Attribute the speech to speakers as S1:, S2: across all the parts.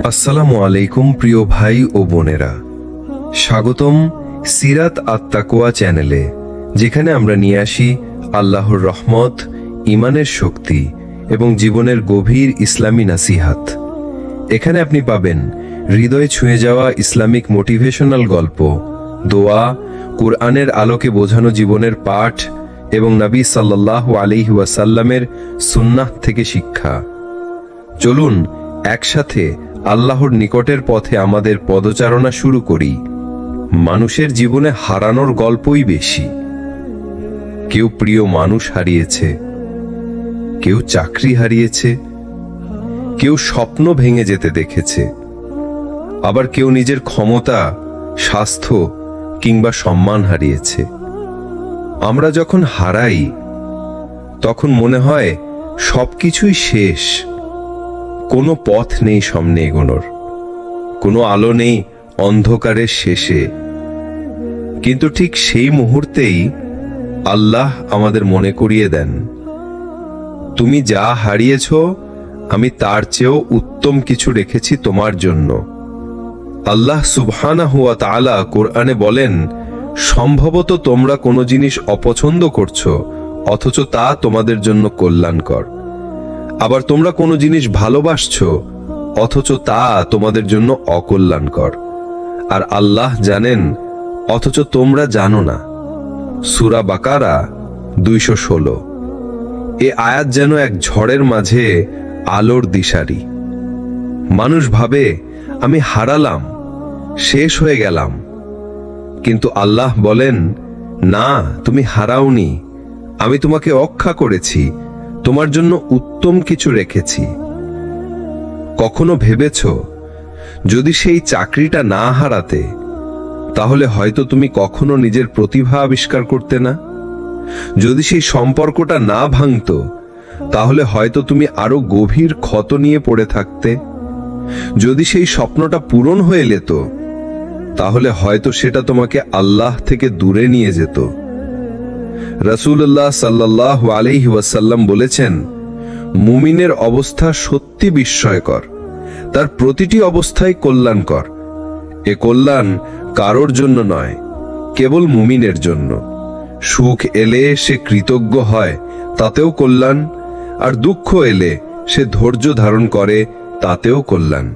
S1: আসসালামু আলাইকুম প্রিয় ভাই ও বোনেরা, স্বাগতম সিরাত আত-তাকওয়া চ্যানেলে, যেখানে আমরা নিয়ে আসি আল্লাহর রহমত, ঈমানের শক্তি এবং জীবনের গভীর ইসলামী নাসিহাত। এখানে আপনি পাবেন হৃদয় ছুঁয়ে যাওয়া ইসলামিক মোটিভেশনাল গল্প, দোয়া, কুরআনের আলোকে বোঝানো জীবনের পাঠ এবং নবী সাল্লাল্লাহু আলাইহি ওয়াসাল্লামের সুন্নাহ থেকে শিক্ষা। চলুন একসাথে আল্লাহর নিকটের পথে আমাদের পদচারণা শুরু করি। মানুষের জীবনে হারানোর গল্পই বেশি। কেউ প্রিয় মানুষ হারিয়েছে, কেউ চাকরি হারিয়েছে, কেউ স্বপ্ন ভেঙে যেতে দেখেছে, আবার কেউ নিজের ক্ষমতা, স্বাস্থ্য কিংবা সম্মান হারিয়েছে। আমরা যখন হারাই তখন মনে হয় সবকিছুই শেষ, কোনো পথ নেই সামনে এগোনোর, কোনো আলো নেই অন্ধকারের শেষে। কিন্তু ঠিক সেই মুহূর্তেই আল্লাহ আমাদের মনে করিয়ে দেন, তুমি যা হারিয়েছ আমি তার চেয়েও উত্তম কিছু রেখেছি তোমার জন্য। আল্লাহ সুবহানাহু ওয়া তাআলা কোরআনে বলেন, সম্ভবত তোমরা কোনো জিনিস অপছন্দ করছো অথচ তা তোমাদের জন্য কল্যাণকর। আবার তোমরা কোনো জিনিস ভালোবাসছো অথচ তা তোমাদের জন্য অকল্যাণকর। আর আল্লাহ জানেন অথচ তোমরা জানো না। সূরা বাকারা 216। এ আয়াত যেন এক ঝড়ের মাঝে আলোর দিশারি। মানুষ ভাবে আমি হারালাম, শেষ হয়ে গেলাম, কিন্তু আল্লাহ বলেন, না, তুমি হারাওনি, আমি তোমাকে রক্ষা করেছি, তোমার জন্য উত্তম কিছু রেখেছি। কখনো ভেবেছ যদি সেই চাকরিটা না হারাতে তাহলে হয়তো তুমি কখনো নিজের প্রতিভা আবিষ্কার করতে না? যদি সেই সম্পর্কটা না ভাঙতো তাহলে হয়তো তুমি আরো গভীর ক্ষত নিয়ে পড়ে থাকতে? যদি সেই স্বপ্নটা পূরণ হয়ে যেত তাহলে হয়তো সেটা তোমাকে আল্লাহ থেকে দূরে নিয়ে যেত। রাসূলুল্লাহ সাল্লাল্লাহু আলাইহি ওয়াসাল্লাম বলেছেন, মুমিনের অবস্থা সত্যি বিস্ময়কর, তার প্রতিটি অবস্থাই কল্যাণকর। এ কল্যাণ কারোর জন্য নয়, কেবল মুমিনের জন্য। সুখ এলে সে কৃতজ্ঞ হয়, তাতেও কল্যাণ, আর দুঃখ এলে সে ধৈর্য ধারণ করে, তাতেও কল্যাণ।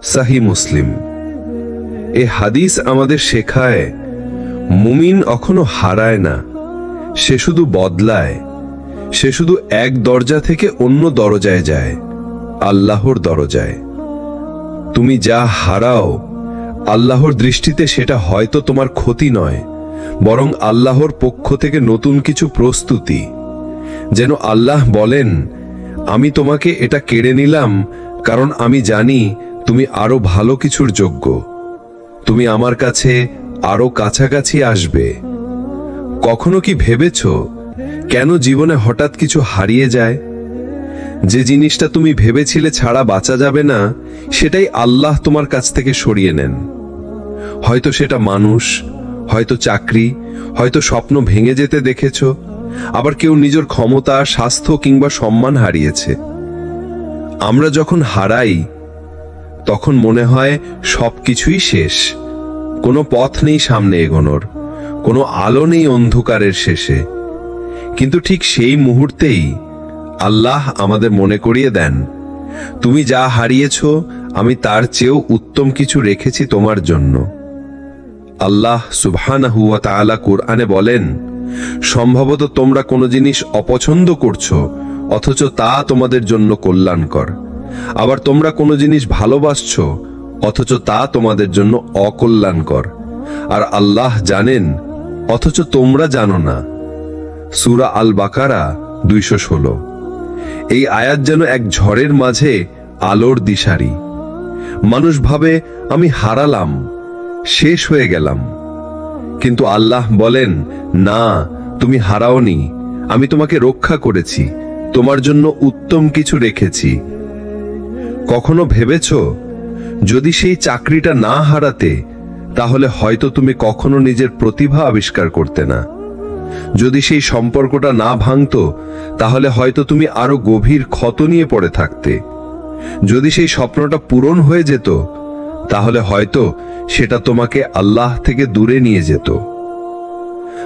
S1: সহিহ মুসলিম। এ হাদিস আমাদের শেখায়, মুমিন কখনো হারায় না, সে শুধু বদলায়। সে শুধু এক দরজা থেকে অন্য দরজায় যায়, আল্লাহর দরজায়। তুমি যা হারাও আল্লাহর দৃষ্টিতে সেটা হয়তো তোমার ক্ষতি নয়, বরং আল্লাহর পক্ষ থেকে নতুন কিছু প্রস্তুতি। যেন আল্লাহ বলেন, আমি তোমাকে এটা কেড়ে নিলাম কারণ আমি জানি তুমি আরো ভালো কিছুর যোগ্য, তুমি আমার কাছে আরো কাছাকাছি আসবে। কখনো কি ভেবেছ কেন জীবনে হঠাৎ কিছু হারিয়ে যায়? যে জিনিসটা তুমি ভেবেছিলে ছাড়া বাঁচা যাবে না, সেটাই আল্লাহ তোমার কাছ থেকে সরিয়ে নেন। হয়তো সেটা মানুষ, হয়তো চাকরি, হয়তো স্বপ্ন ভেঙে যেতে দেখেছ, আবার কেউ নিজের ক্ষমতা, স্বাস্থ্য কিংবা সম্মান হারিয়েছে। আমরা যখন হারাই তখন মনে হয় সবকিছুই শেষ, কোনো পথ নেই সামনে এগোনোর, কোনো আলো নেই অন্ধকারের শেষে। কিন্তু ঠিক সেই মুহূর্তেই আল্লাহ আমাদের মনে করিয়ে দেন, তুমি যা হারিয়েছ আমি তার চেয়েও উত্তম কিছু রেখেছি তোমার জন্য। আল্লাহ সুবহানাহু ওয়া তাআলা কোরআনে বলেন, সম্ভবত তোমরা কোনো জিনিস অপছন্দ করছো অথচ তা তোমাদের জন্য কল্যাণকর। আবার তোমরা কোনো জিনিস ভালোবাসছো অথচ তা তোমাদের জন্য অকল্যাণকর। আর আল্লাহ জানেন অথচ তোমরা জানো না। সূরা আল বাকারা 216। এই আয়াত যেন এক ঝড়ের মাঝে আলোর দিশারি। মানুষ ভাবে আমি হারালাম, শেষ হয়ে গেলাম, কিন্তু আল্লাহ বলেন, না, তুমি হারাওনি, আমি তোমাকে রক্ষা করেছি, তোমার জন্য উত্তম কিছু রেখেছি। কখনো ভেবেছ যদি সেই চাকরিটা না হারাতে তাহলে হয়তো তুমি কখনো নিজের প্রতিভা আবিষ্কার করতে না? যদি সেই সম্পর্কটা না ভাঙতো তাহলে হয়তো তুমি আরো গভীর ক্ষত নিয়ে পড়ে থাকতে। যদি সেই স্বপ্নটা পূরণ হয়ে যেত তাহলে হয়তো সেটা তোমাকে আল্লাহ থেকে দূরে নিয়ে যেত।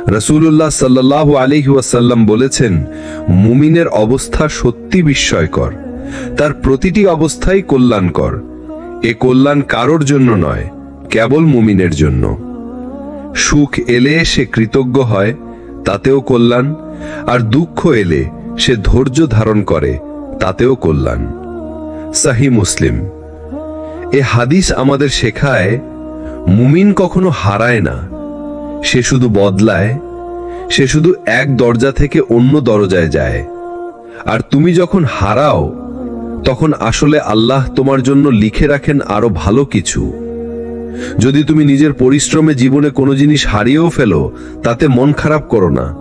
S1: রাসূলুল্লাহ সাল্লাল্লাহু আলাইহি ওয়াসাল্লাম বলেছেন, মুমিনের অবস্থা সত্যি বিস্ময়কর, তার প্রতিটি অবস্থাই কল্যাণকর। এ কল্যাণ কারোর জন্য নয়, কেবল মুমিনের জন্য। সুখ এলে সে কৃতজ্ঞ হয়, তাতেও কল্যাণ, আর দুঃখ এলে সে ধৈর্য ধারণ করে, তাতেও কল্যাণ। সহিহ মুসলিম। এ হাদিস আমাদের শেখায়, মুমিন কখনো হারায় না, সে শুধু বদলায়। সে শুধু এক দরজা থেকে অন্য দরজায় যায়। আর তুমি যখন হারাও তখন আসলে আল্লাহ তোমার জন্য লিখে রাখেন আরো ভালো কিছু। যদি তুমি নিজের পরিশ্রমে জীবনে কোনো জিনিস হারিয়েও ফেলো, তাতে মন খারাপ করো না।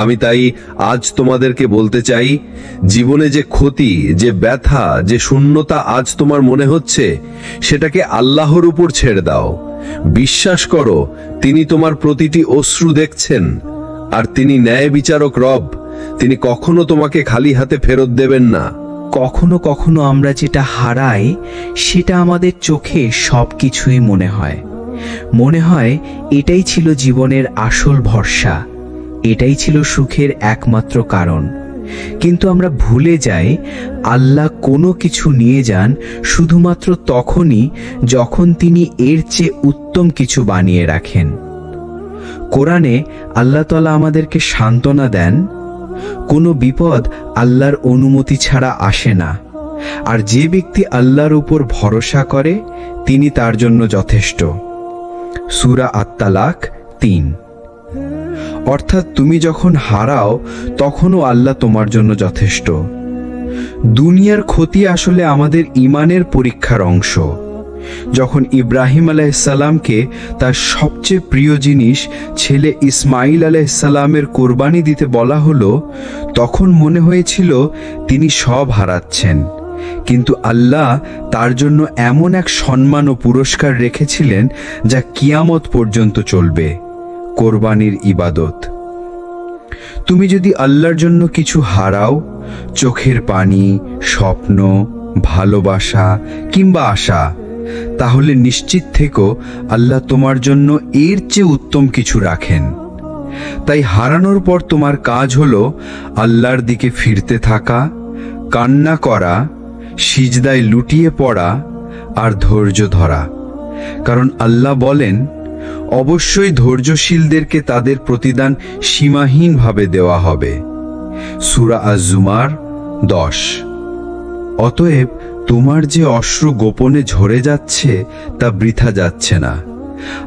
S1: আমি তাই আজ তোমাদেরকে বলতে চাই, জীবনে যে ক্ষতি, যে ব্যথা, যে শূন্যতা আজ তোমার মনে হচ্ছে, সেটাকে আল্লাহর উপর ছেড়ে দাও। বিশ্বাস করো, তিনি তোমার প্রতিটি অশ্রু দেখছেন, আর তিনি ন্যায় বিচারক রব। তিনি কখনো তোমাকে খালি হাতে ফেরত দেবেন না।
S2: কখনো কখনো আমরা যেটা হারাই সেটা আমাদের চোখে সবকিছুই মনে হয় এটাই ছিল জীবনের আসল ভরসা, এটাই ছিল সুখের একমাত্র কারণ। কিন্তু আমরা ভুলে যাই, আল্লাহ কোনো কিছু নিয়ে যান শুধুমাত্র তখনই যখন তিনি এর চেয়ে উত্তম কিছু বানিয়ে রাখেন। কোরআনে আল্লাহ তাআলা আমাদেরকে সান্ত্বনা দেন, কোনো বিপদ আল্লাহর অনুমতি ছাড়া আসে না, আর যে ব্যক্তি আল্লাহর উপর ভরসা করে তিনি তার জন্য যথেষ্ট। সূরা আত-তালাক ৩। অর্থাৎ তুমি যখন হারাও তখনও আল্লাহ তোমার জন্য যথেষ্ট। দুনিয়ার ক্ষতি আসলে আমাদের ঈমানের পরীক্ষার অংশ। যখন ইব্রাহিম আলাইহিসসালামকে তার সবচেয়ে প্রিয় জিনিস ছেলে ইসমাইল আলাইহিসসালামের কোরবানি দিতে বলা হলো, তখন মনে হয়েছিল তিনি সব হারাচ্ছেন। কিন্তু আল্লাহ তার জন্য এমন এক সম্মান ও পুরস্কার রেখেছিলেন যা কিয়ামত পর্যন্ত চলবে, কোরবানির ইবাদত। তুমি যদি আল্লাহর জন্য কিছু হারাও, চোখের পানি, স্বপ্ন, ভালোবাসা কিংবা আশা, তাহলে নিশ্চিত থেকো আল্লাহ তোমার জন্য এর চেয়ে উত্তম কিছু রাখেন। তাই হারানোর পর তোমার কাজ হলো আল্লাহর দিকে ফিরতে থাকা, কান্না করা, সিজদায় লুটিয়ে পড়া আর ধৈর্য ধরা। কারণ আল্লাহ বলেন, অবশ্যই ধৈর্যশীলদেরকে তাদের প্রতিদান সীমাহীনভাবে দেওয়া হবে। সূরা আজ-জুমার 10। অতএব তোমার যে অশ্রু গোপনে ঝরে যাচ্ছে তা বৃথা যাচ্ছে না।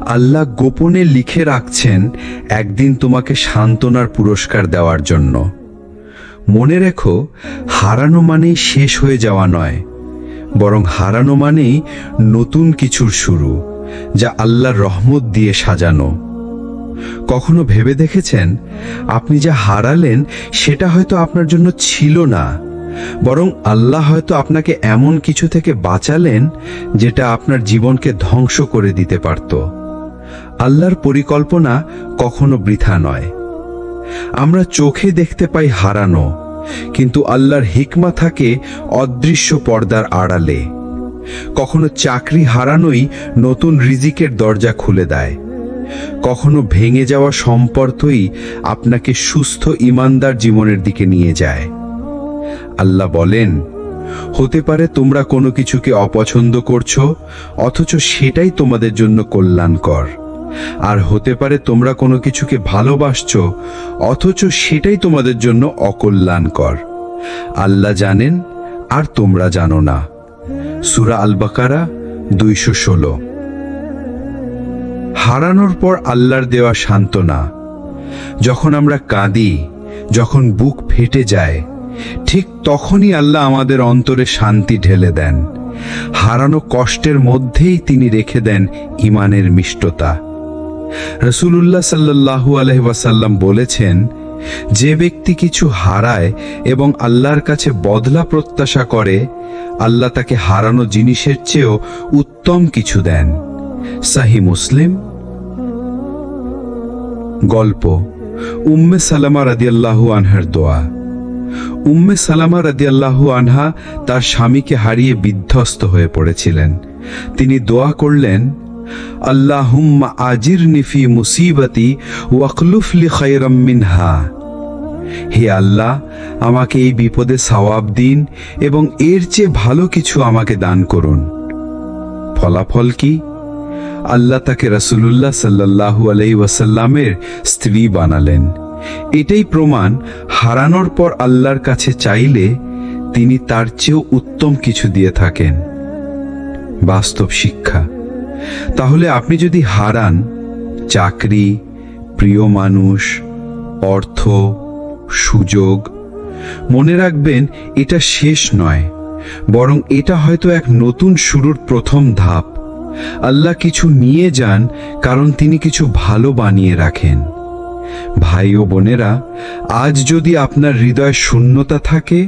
S2: আল্লাহ গোপনে লিখে রাখছেন একদিন তোমাকে সান্ত্বনার পুরস্কার দেওয়ার জন্য। মনে রেখো, হারানো মানেই শেষ হয়ে যাওয়া নয়, বরং হারানো মানেই নতুন কিছুর শুরু, যা আল্লাহর রহমত দিয়ে সাজানো। কখনো ভেবে দেখেছেন, আপনি যা হারালেন সেটা হয়তো আপনার জন্য ছিল না, বরং আল্লাহ হয়তো আপনাকে এমন কিছু থেকে বাঁচালেন যেটা আপনার জীবনকে ধ্বংস করে দিতে পারত। আল্লাহর পরিকল্পনা কখনো বৃথা নয়। আমরা চোখে দেখতে পাই হারানো, কিন্তু আল্লাহর হিকমা থাকে অদৃশ্য পর্দার আড়ালে। কখনো চাকরি হারানোই নতুন রিজিকের দরজা খুলে দেয়, কখনো ভেঙে যাওয়া সম্পর্কই আপনাকে সুস্থ ঈমানদার জীবনের দিকে নিয়ে যায়। আল্লাহ বলেন, হতে পারে তোমরা কোনো কিছুকে অপছন্দ করছো, অথচ সেটাই তোমাদের জন্য কল্যাণকর। আর হতে পারে তোমরা কোনো কিছুকে ভালোবাসছো, অথচ সেটাই তোমাদের জন্য অকল্যাণকর। আল্লাহ জানেন আর তোমরা জানো না। সূরা আল-বাকারা 216। হারানোর পর আল্লাহর দেওয়া সান্ত্বনা। যখন আমরা কাঁদি, যখন বুক ফেটে যায়, ঠিক তখনই আল্লাহ আমাদের অন্তরে শান্তি ঢেলে দেন। হারানো কষ্টের মধ্যেই তিনি রেখে দেন ঈমানের মিষ্টতা। রাসূলুল্লাহ সাল্লাল্লাহু আলাইহি ওয়াসাল্লাম বলেছেন, যে ব্যক্তি কিছু হারায় এবং আল্লাহর কাছে বদলা প্রত্যাশা করে, আল্লাহ তাকে হারানো জিনিসের চেয়েও উত্তম কিছু দেন। সহিহ মুসলিম। গল্প।
S1: উম্মে সালামা রাদিয়াল্লাহু আনহার দোয়া। উম্মে সালামা রাদিয়াল্লাহু আনহা তার স্বামীকে হারিয়ে বিধ্বস্ত হয়ে পড়েছিলেন। তিনি দোয়া করলেন, আল্লাহুম্মা আজিরনি ফি মুসিবতি ওয়াকলুফ লি খায়রাম মিনহা। হে আল্লাহ, আমাকে এই বিপদে সওয়াব দিন এবং এর চেয়ে ভালো কিছু আমাকে দান করুন। ফলাফল কি? আল্লাহ তাকে রাসূলুল্লাহ সাল্লাল্লাহু আলাইহি ওয়াসাল্লামের স্ত্রী বানালেন। এটাই প্রমাণ, হারানোর পর আল্লাহর কাছে চাইলে তিনি তার চেয়েও উত্তম কিছু দিয়ে থাকেন। বাস্তব শিক্ষা। তাহলে আপনি যদি হারান চাকরি, প্রিয় মানুষ, অর্থ, সুযোগ, মনে রাখবেন এটা শেষ নয়, বরং এটা হয়তো এক নতুন শুরুর প্রথম ধাপ। আল্লাহ কিছু নিয়ে যান কারণ তিনি কিছু ভালো বানিয়ে রাখেন। ভাই ও বোনেরা, আজ যদি আপনার হৃদয়ে শূন্যতা থাকে,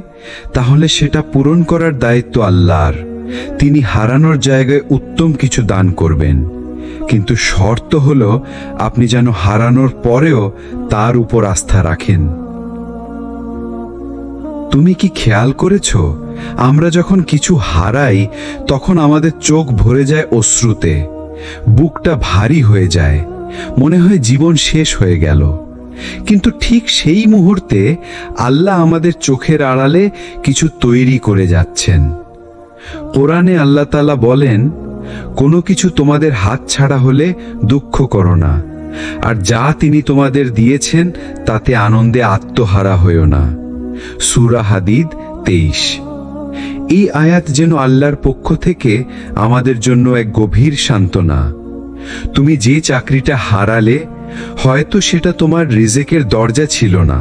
S1: তাহলে সেটা পূরণ করার দায়িত্ব আল্লাহর। তিনি হারানোর জায়গায় উত্তম কিছু দান করবেন, কিন্তু শর্ত হলো আপনি যেন হারানোর পরেও তার উপর আস্থা রাখেন। তুমি কি খেয়াল করেছো, আমরা যখন কিছু হারাই তখন আমাদের চোখ ভরে যায় অশ্রুতে, বুকটা ভারী হয়ে যায়, মনে হয় জীবন শেষ হয়ে গেল। কিন্তু ঠিক সেই মুহূর্তে আল্লাহ আমাদের চোখের আড়ালে কিছু তৈরি করে যাচ্ছেন। কোরআনে আল্লাহ তাআলা বলেন, কোনো কিছু তোমাদের হাত ছাড়া হলে দুঃখ করো না, আর যা তিনি তোমাদের দিয়েছেন তাতে আনন্দে আত্মহারা হইও না। সূরা হাদিদ 23। এই আয়াত যেন আল্লাহর পক্ষ থেকে আমাদের জন্য এক গভীর সান্ত্বনা। তুমি যে চাকরিটা হারালে, হয়তো সেটা তোমার রিজেকের দরজা ছিল না।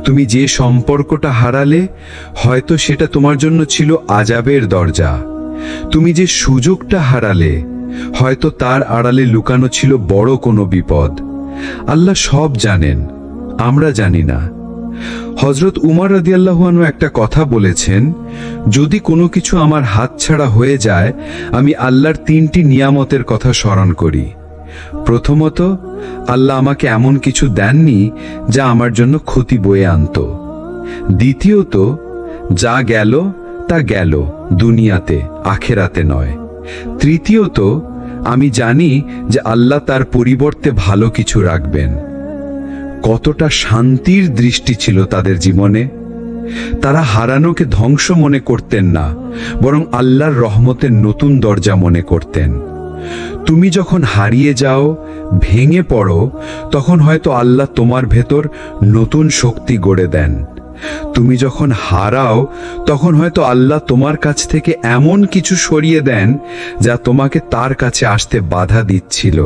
S1: তুমি যে সম্পর্কটা হারালে, হয়তো সেটা তোমার জন্য ছিল আযাবের দরজা। তুমি যে সুযোগটা হারালে, হয়তো তার আড়ালে লুকানো ছিল বড় কোনো বিপদ। আল্লাহ সব জানেন, আমরা জানি না। হযরত উমর রাদিয়াল্লাহু আনহু একটা কথা বলেছেন, যদি কোনো কিছু আমার হাতছাড়া হয়ে যায়, আমি আল্লাহর 3টি নিয়ামতের কথা স্মরণ করি। প্রথমত, আল্লাহ আমাকে এমন কিছু দেননি যা আমার জন্য ক্ষতি বয়ে আনত। দ্বিতীয়ত, যা গেল তা গেল, দুনিয়াতে, আখেরাতে নয়। তৃতীয়ত, আমি জানি যে আল্লাহ তার পরিবর্তে ভালো কিছু রাখবেন। কতটা শান্তির দৃষ্টি ছিল তাদের জীবনে। তারা হারানোকে ধ্বংস মনে করতেন না, বরং আল্লাহর রহমতের নতুন দরজা মনে করতেন। তুমি যখন হারিয়ে যাও, ভেঙে পড়ো, তখন হয়তো আল্লাহ তোমার ভেতর নতুন শক্তি গড়ে দেন। তুমি যখন হারাও, তখন হয়তো আল্লাহ তোমার কাছ থেকে এমন কিছু সরিয়ে দেন যা তোমাকে তার কাছে আসতে বাধা দিচ্ছিল।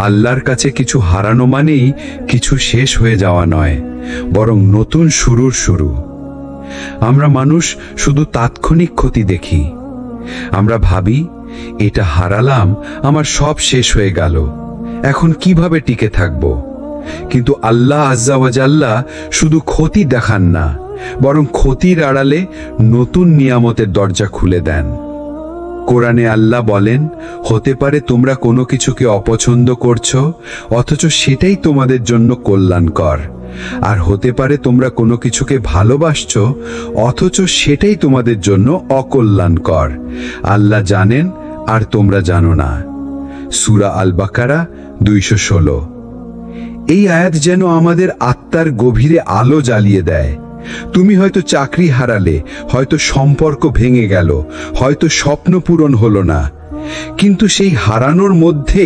S1: আল্লাহর কাছে কিছু হারানো মানেই কিছু শেষ হয়ে যাওয়া নয়, বরং নতুন শুরুর শুরু। আমরা মানুষ শুধু তাৎক্ষণিক ক্ষতি দেখি। আমরা ভাবি, এটা হারালাম, আমার সব শেষ হয়ে গেল, এখন কিভাবে টিকে থাকব? কিন্তু আল্লাহ আজ্জা ওয়া জাল্লা শুধু ক্ষতি দেখান না, বরং ক্ষতির আড়ালে নতুন নিয়ামতের দরজা খুলে দেন। কোরআনে আল্লাহ বলেন, হতে পারে তোমরা কোনো কিছুকে অপছন্দ করছো, অথচ সেটাই তোমাদের জন্য কল্যাণকর। আর হতে পারে তোমরা কোনো কিছুকে ভালোবাসছো, অথচ সেটাই তোমাদের জন্য অকল্যাণকর। আল্লাহ জানেন আর তোমরা জানো না। সূরা আল বাকারা 216। এই আয়াত যেন আমাদের আত্মার গভীরে আলো জ্বালিয়ে দেয়। তুমি হয়তো চাকরি হারালে, হয়তো সম্পর্ক ভেঙে গেল, হয়তো স্বপ্ন পূরণ হলো না, কিন্তু সেই হারানোর মধ্যে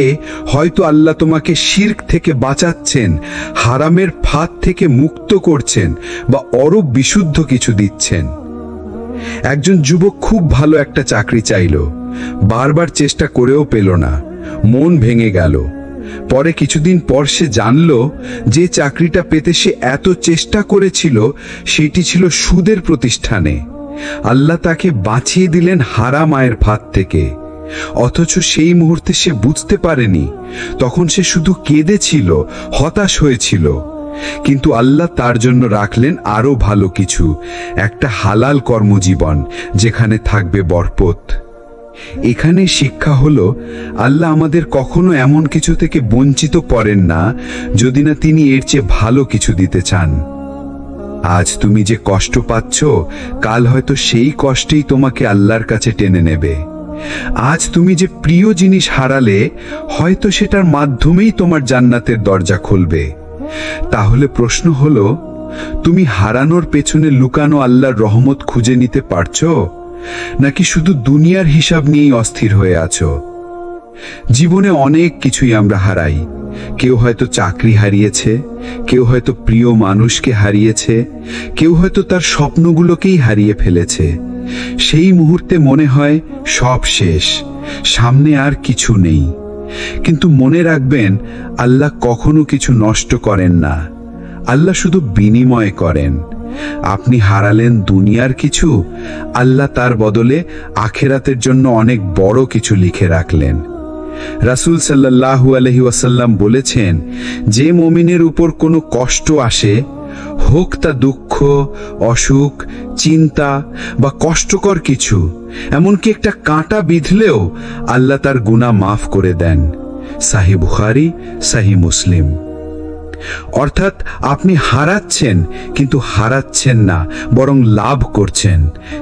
S1: হয়তো আল্লাহ তোমাকে শিরক থেকে বাঁচাচ্ছেন, হারামের ফাঁদ থেকে মুক্ত করছেন, বা আরো বিশুদ্ধ কিছু দিচ্ছেন। একজন যুবক খুব ভালো একটা চাকরি চাইল, বারবার চেষ্টা করেও পেল না, মন ভেঙে গেল। পরে কিছুদিন পর সে জানল যে চাকরিটা পেতে সে এত চেষ্টা করেছিল সেটি ছিল সুদের প্রতিষ্ঠানে। আল্লাহ তাকে বাঁচিয়ে দিলেন হারাম আয়ের ফাঁদ থেকে। অথচ সেই মুহূর্তে সে বুঝতে পারেনি, তখন সে শুধু কেঁদেছিল, হতাশ হয়েছিল। কিন্তু আল্লাহ তার জন্য রাখলেন আরো ভালো কিছু, একটা হালাল কর্মজীবন যেখানে থাকবে বরকত।
S3: এখানে শিক্ষা হলো, আল্লাহ আমাদের কখনো এমন কিছু থেকে বঞ্চিত করেন না যদি না তিনি এর চেয়ে ভালো কিছু দিতে চান। আজ তুমি যে কষ্ট পাচ্ছ, কাল হয়তো সেই কষ্টেই তোমাকে আল্লাহর কাছে টেনে নেবে। আজ তুমি যে প্রিয় জিনিস হারালে, হয়তো সেটার মাধ্যমেই তোমার জান্নাতের দরজা খুলবে। তাহলে প্রশ্ন হলো, তুমি হারানোর পেছনে লুকানো আল্লাহর রহমত খুঁজে নিতে পারছো, নাকি শুধু দুনিয়ার হিসাব নিয়েই অস্থির হয়ে আছো? জীবনে অনেক কিছুই আমরা হারাই। কেউ হয়তো চাকরি হারিয়েছে, কেউ হয়তো প্রিয় মানুষকে হারিয়েছে, কেউ হয়তো তার স্বপ্নগুলোকেই হারিয়ে ফেলেছে। সেই মুহূর্তে মনে হয় সব শেষ, সামনে আর কিছু নেই। কিন্তু মনে রাখবেন, আল্লাহ কখনো কিছু নষ্ট করেন না, আল্লাহ শুধু বিনিময় করেন। আপনি হারালেন দুনিয়ার কিছু, আল্লাহ তার বদলে আখিরাতের জন্য অনেক বড় কিছু লিখে রাখলেন। রাসূল সাল্লাল্লাহু আলাইহি ওয়াসাল্লাম বলেছেন, যে মুমিনের উপর কোনো কষ্ট আসে, হোক তা দুঃখ, অসুখ, চিন্তা বা কষ্টকর কিছু, এমনকি একটা কাঁটা বিঁধলেও আল্লাহ তার গুনাহ মাফ করে দেন। সহিহ বুখারী, সহিহ মুসলিম। অর্থাৎ আপনি হারাচ্ছেন, কিন্তু হারাচ্ছেন না, বরং লাভ করছেন,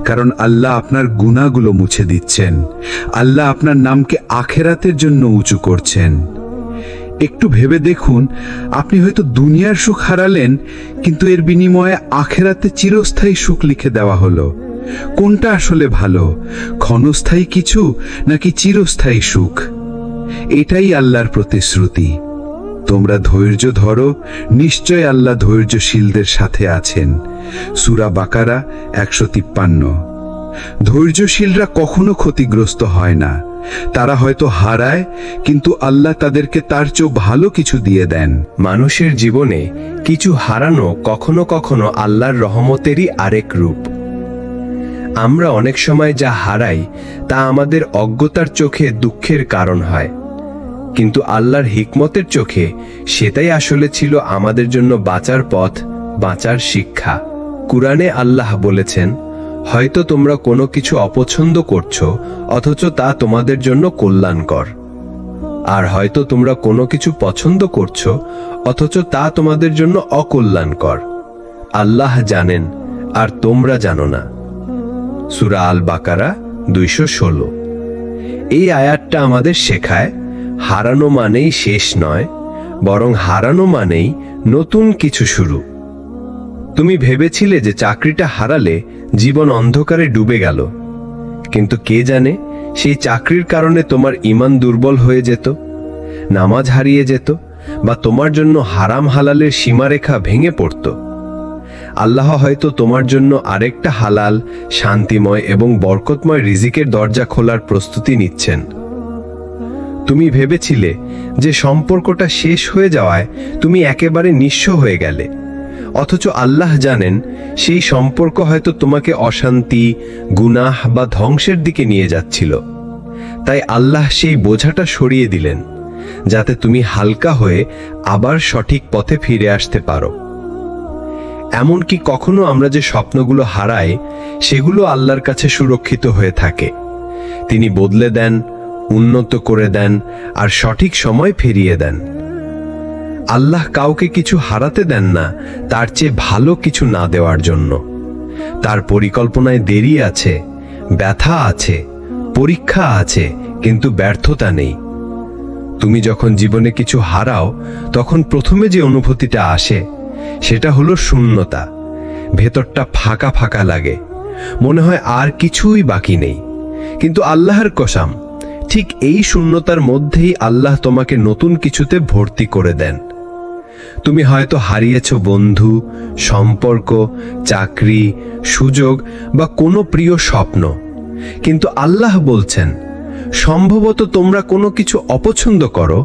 S3: কারণ আল্লাহ আপনার গুনাহগুলো মুছে দিচ্ছেন। আল্লাহ আপনার নামকে আখিরাতের জন্য উঁচু করছেন। একটু ভেবে দেখুন, আপনি হয়তো দুনিয়ার সুখ হারালেন, কিন্তু এর বিনিময়ে আখিরাতে চিরস্থায়ী সুখ লিখে দেওয়া হলো। কোনটা আসলে ভালো, ক্ষণস্থায়ী কিছু নাকি চিরস্থায়ী সুখ? এটাই আল্লাহর প্রতিশ্রুতি। তোমরা ধৈর্য ধরো, নিশ্চয় আল্লাহ ধৈর্যশীলদের সাথে আছেন। সূরা বাকারা 153। ধৈর্যশীলরা কখনো ক্ষতিগ্রস্ত হয় না। তারা হয়তো হারায়, কিন্তু আল্লাহ তাদেরকে তার চেয়েও ভালো কিছু দিয়ে দেন।
S4: মানুষের জীবনে কিছু হারানো কখনো কখনো আল্লাহর রহমতেরই আরেক রূপ। আমরা অনেক সময় যা হারাই তা আমাদের অজ্ঞতার চোখে দুঃখের কারণ হয়, কিন্তু আল্লাহর হিকমতের চোখে সেটাই আসলে ছিল আমাদের জন্য বাঁচার পথ, বাঁচার শিক্ষা। কুরআনে আল্লাহ বলেছেন, হয়তো তোমরা কোনো কিছু অপছন্দ করছো, অথচ তা তোমাদের জন্য কল্যাণকর। আর হয়তো তোমরা কোনো কিছু পছন্দ করছো, অথচ তা তোমাদের জন্য অকল্যাণকর। আল্লাহ জানেন, আর তোমরা জানো না। সূরা আল বাকারা 216। এই আয়াতটা আমাদের শেখায়, হারানো মানেই শেষ নয়, বরং হারানো মানেই নতুন কিছু শুরু। তুমি ভেবেছিলে যে চাকরিটা হারালে জীবন অন্ধকারে ডুবে গেল, কিন্তু কে জানে সেই চাকরির কারণে তোমার ঈমান দুর্বল হয়ে যেত, নামাজ হারিয়ে যেত, বা তোমার জন্য হারাম হালালের সীমারেখা ভেঙে পড়ত। আল্লাহ হয়তো তোমার জন্য আরেকটা হালাল, শান্তিময় এবং বরকতময় রিজিকের দরজা খোলার প্রস্তুতি নিচ্ছেন। তুমি ভেবেছিলে যে সম্পর্কটা শেষ হয়ে যাওয়ায় তুমি একেবারে নিঃস্ব হয়ে গেলে, অথচ আল্লাহ জানেন সেই সম্পর্ক হয়তো তোমাকে অশান্তি, গুনাহ বা ধ্বংসের দিকে নিয়ে যাচ্ছিল। তাই আল্লাহ সেই বোঝাটা সরিয়ে দিলেন, যাতে তুমি হালকা হয়ে আবার সঠিক পথে ফিরে আসতে পারো। এমনকি কখনো আমরা যে স্বপ্নগুলো হারাই, সেগুলো আল্লাহর কাছে সুরক্ষিত হয়ে থাকে। তিনি বদলে দেন, উন্নত করে দেন, আর সঠিক সময় ফিরিয়ে দেন। আল্লাহ কাউকে কিছু হারাতে দেন না তার চেয়ে ভালো কিছু না দেওয়ার জন্য। তার পরিকল্পনায় দেরি আছে, ব্যথা আছে, পরীক্ষা আছে, কিন্তু ব্যর্থতা নেই। তুমি যখন জীবনে কিছু হারাও, তখন প্রথমে যে অনুভূতিটা আসে সেটা হলো শূন্যতা। ভেতরটা ফাঁকা ফাঁকা লাগে, মনে হয় আর কিছুই বাকি নেই। কিন্তু আল্লাহর কসম, ঠিক এই শূন্যতার মধ্যেই আল্লাহ তোমাকে নতুন কিছুতে ভর্তি করে দেন। তুমি হয়তো হারিয়েছ বন্ধু, সম্পর্ক, চাকরি, সুযোগ বা কোনো প্রিয় স্বপ্ন, কিন্তু আল্লাহ বলছেন, সম্ভবত তোমরা কোনো কিছু অপছন্দ করো,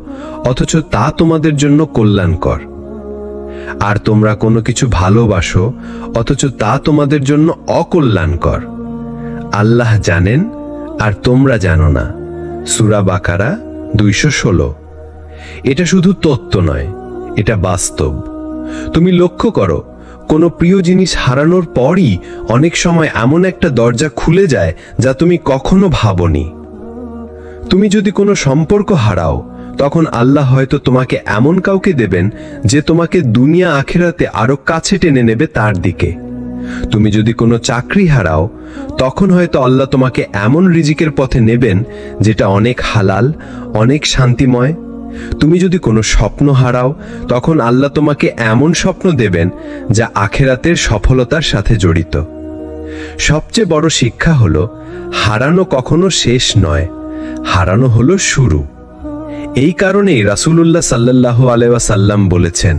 S4: অথচ তা তোমাদের জন্য কল্যাণকর। আর তোমরা কোনো কিছু ভালোবাসো, অথচ তা তোমাদের জন্য অকল্যাণকর। আল্লাহ জানেন, আর তোমরা জানো না। সূরা বাকারা 216। এটা শুধু তত্ত্ব নয়, এটা বাস্তব। তুমি লক্ষ্য করো, কোনো প্রিয় জিনিস হারানোর পরই অনেক সময় এমন একটা দরজা খুলে যায় যা তুমি কখনো ভাবনি। তুমি যদি কোনো সম্পর্ক হারাও, তখন আল্লাহ হয়তো তোমাকে এমন কাউকে দেবেন যে তোমাকে দুনিয়া আখিরাতে আরো কাছে টেনে নেবে তার দিকে। তুমি যদি কোনো চাকরি হারাও, তখন হয়তো আল্লাহ তোমাকে এমন রিজিকের পথে নেবেন যেটা অনেক হালাল, অনেক শান্তিময়। তুমি যদি কোনো স্বপ্ন হারাও, তখন আল্লাহ তোমাকে এমন স্বপ্ন দেবেন যা আখিরাতের সফলতার সাথে জড়িত। সবচেয়ে বড় শিক্ষা হলো, হারানো কখনো শেষ নয়, হারানো হলো শুরু। এই কারণেই রাসূলুল্লাহ সাল্লাল্লাহু আলাইহি ওয়াসাল্লাম বলেছেন,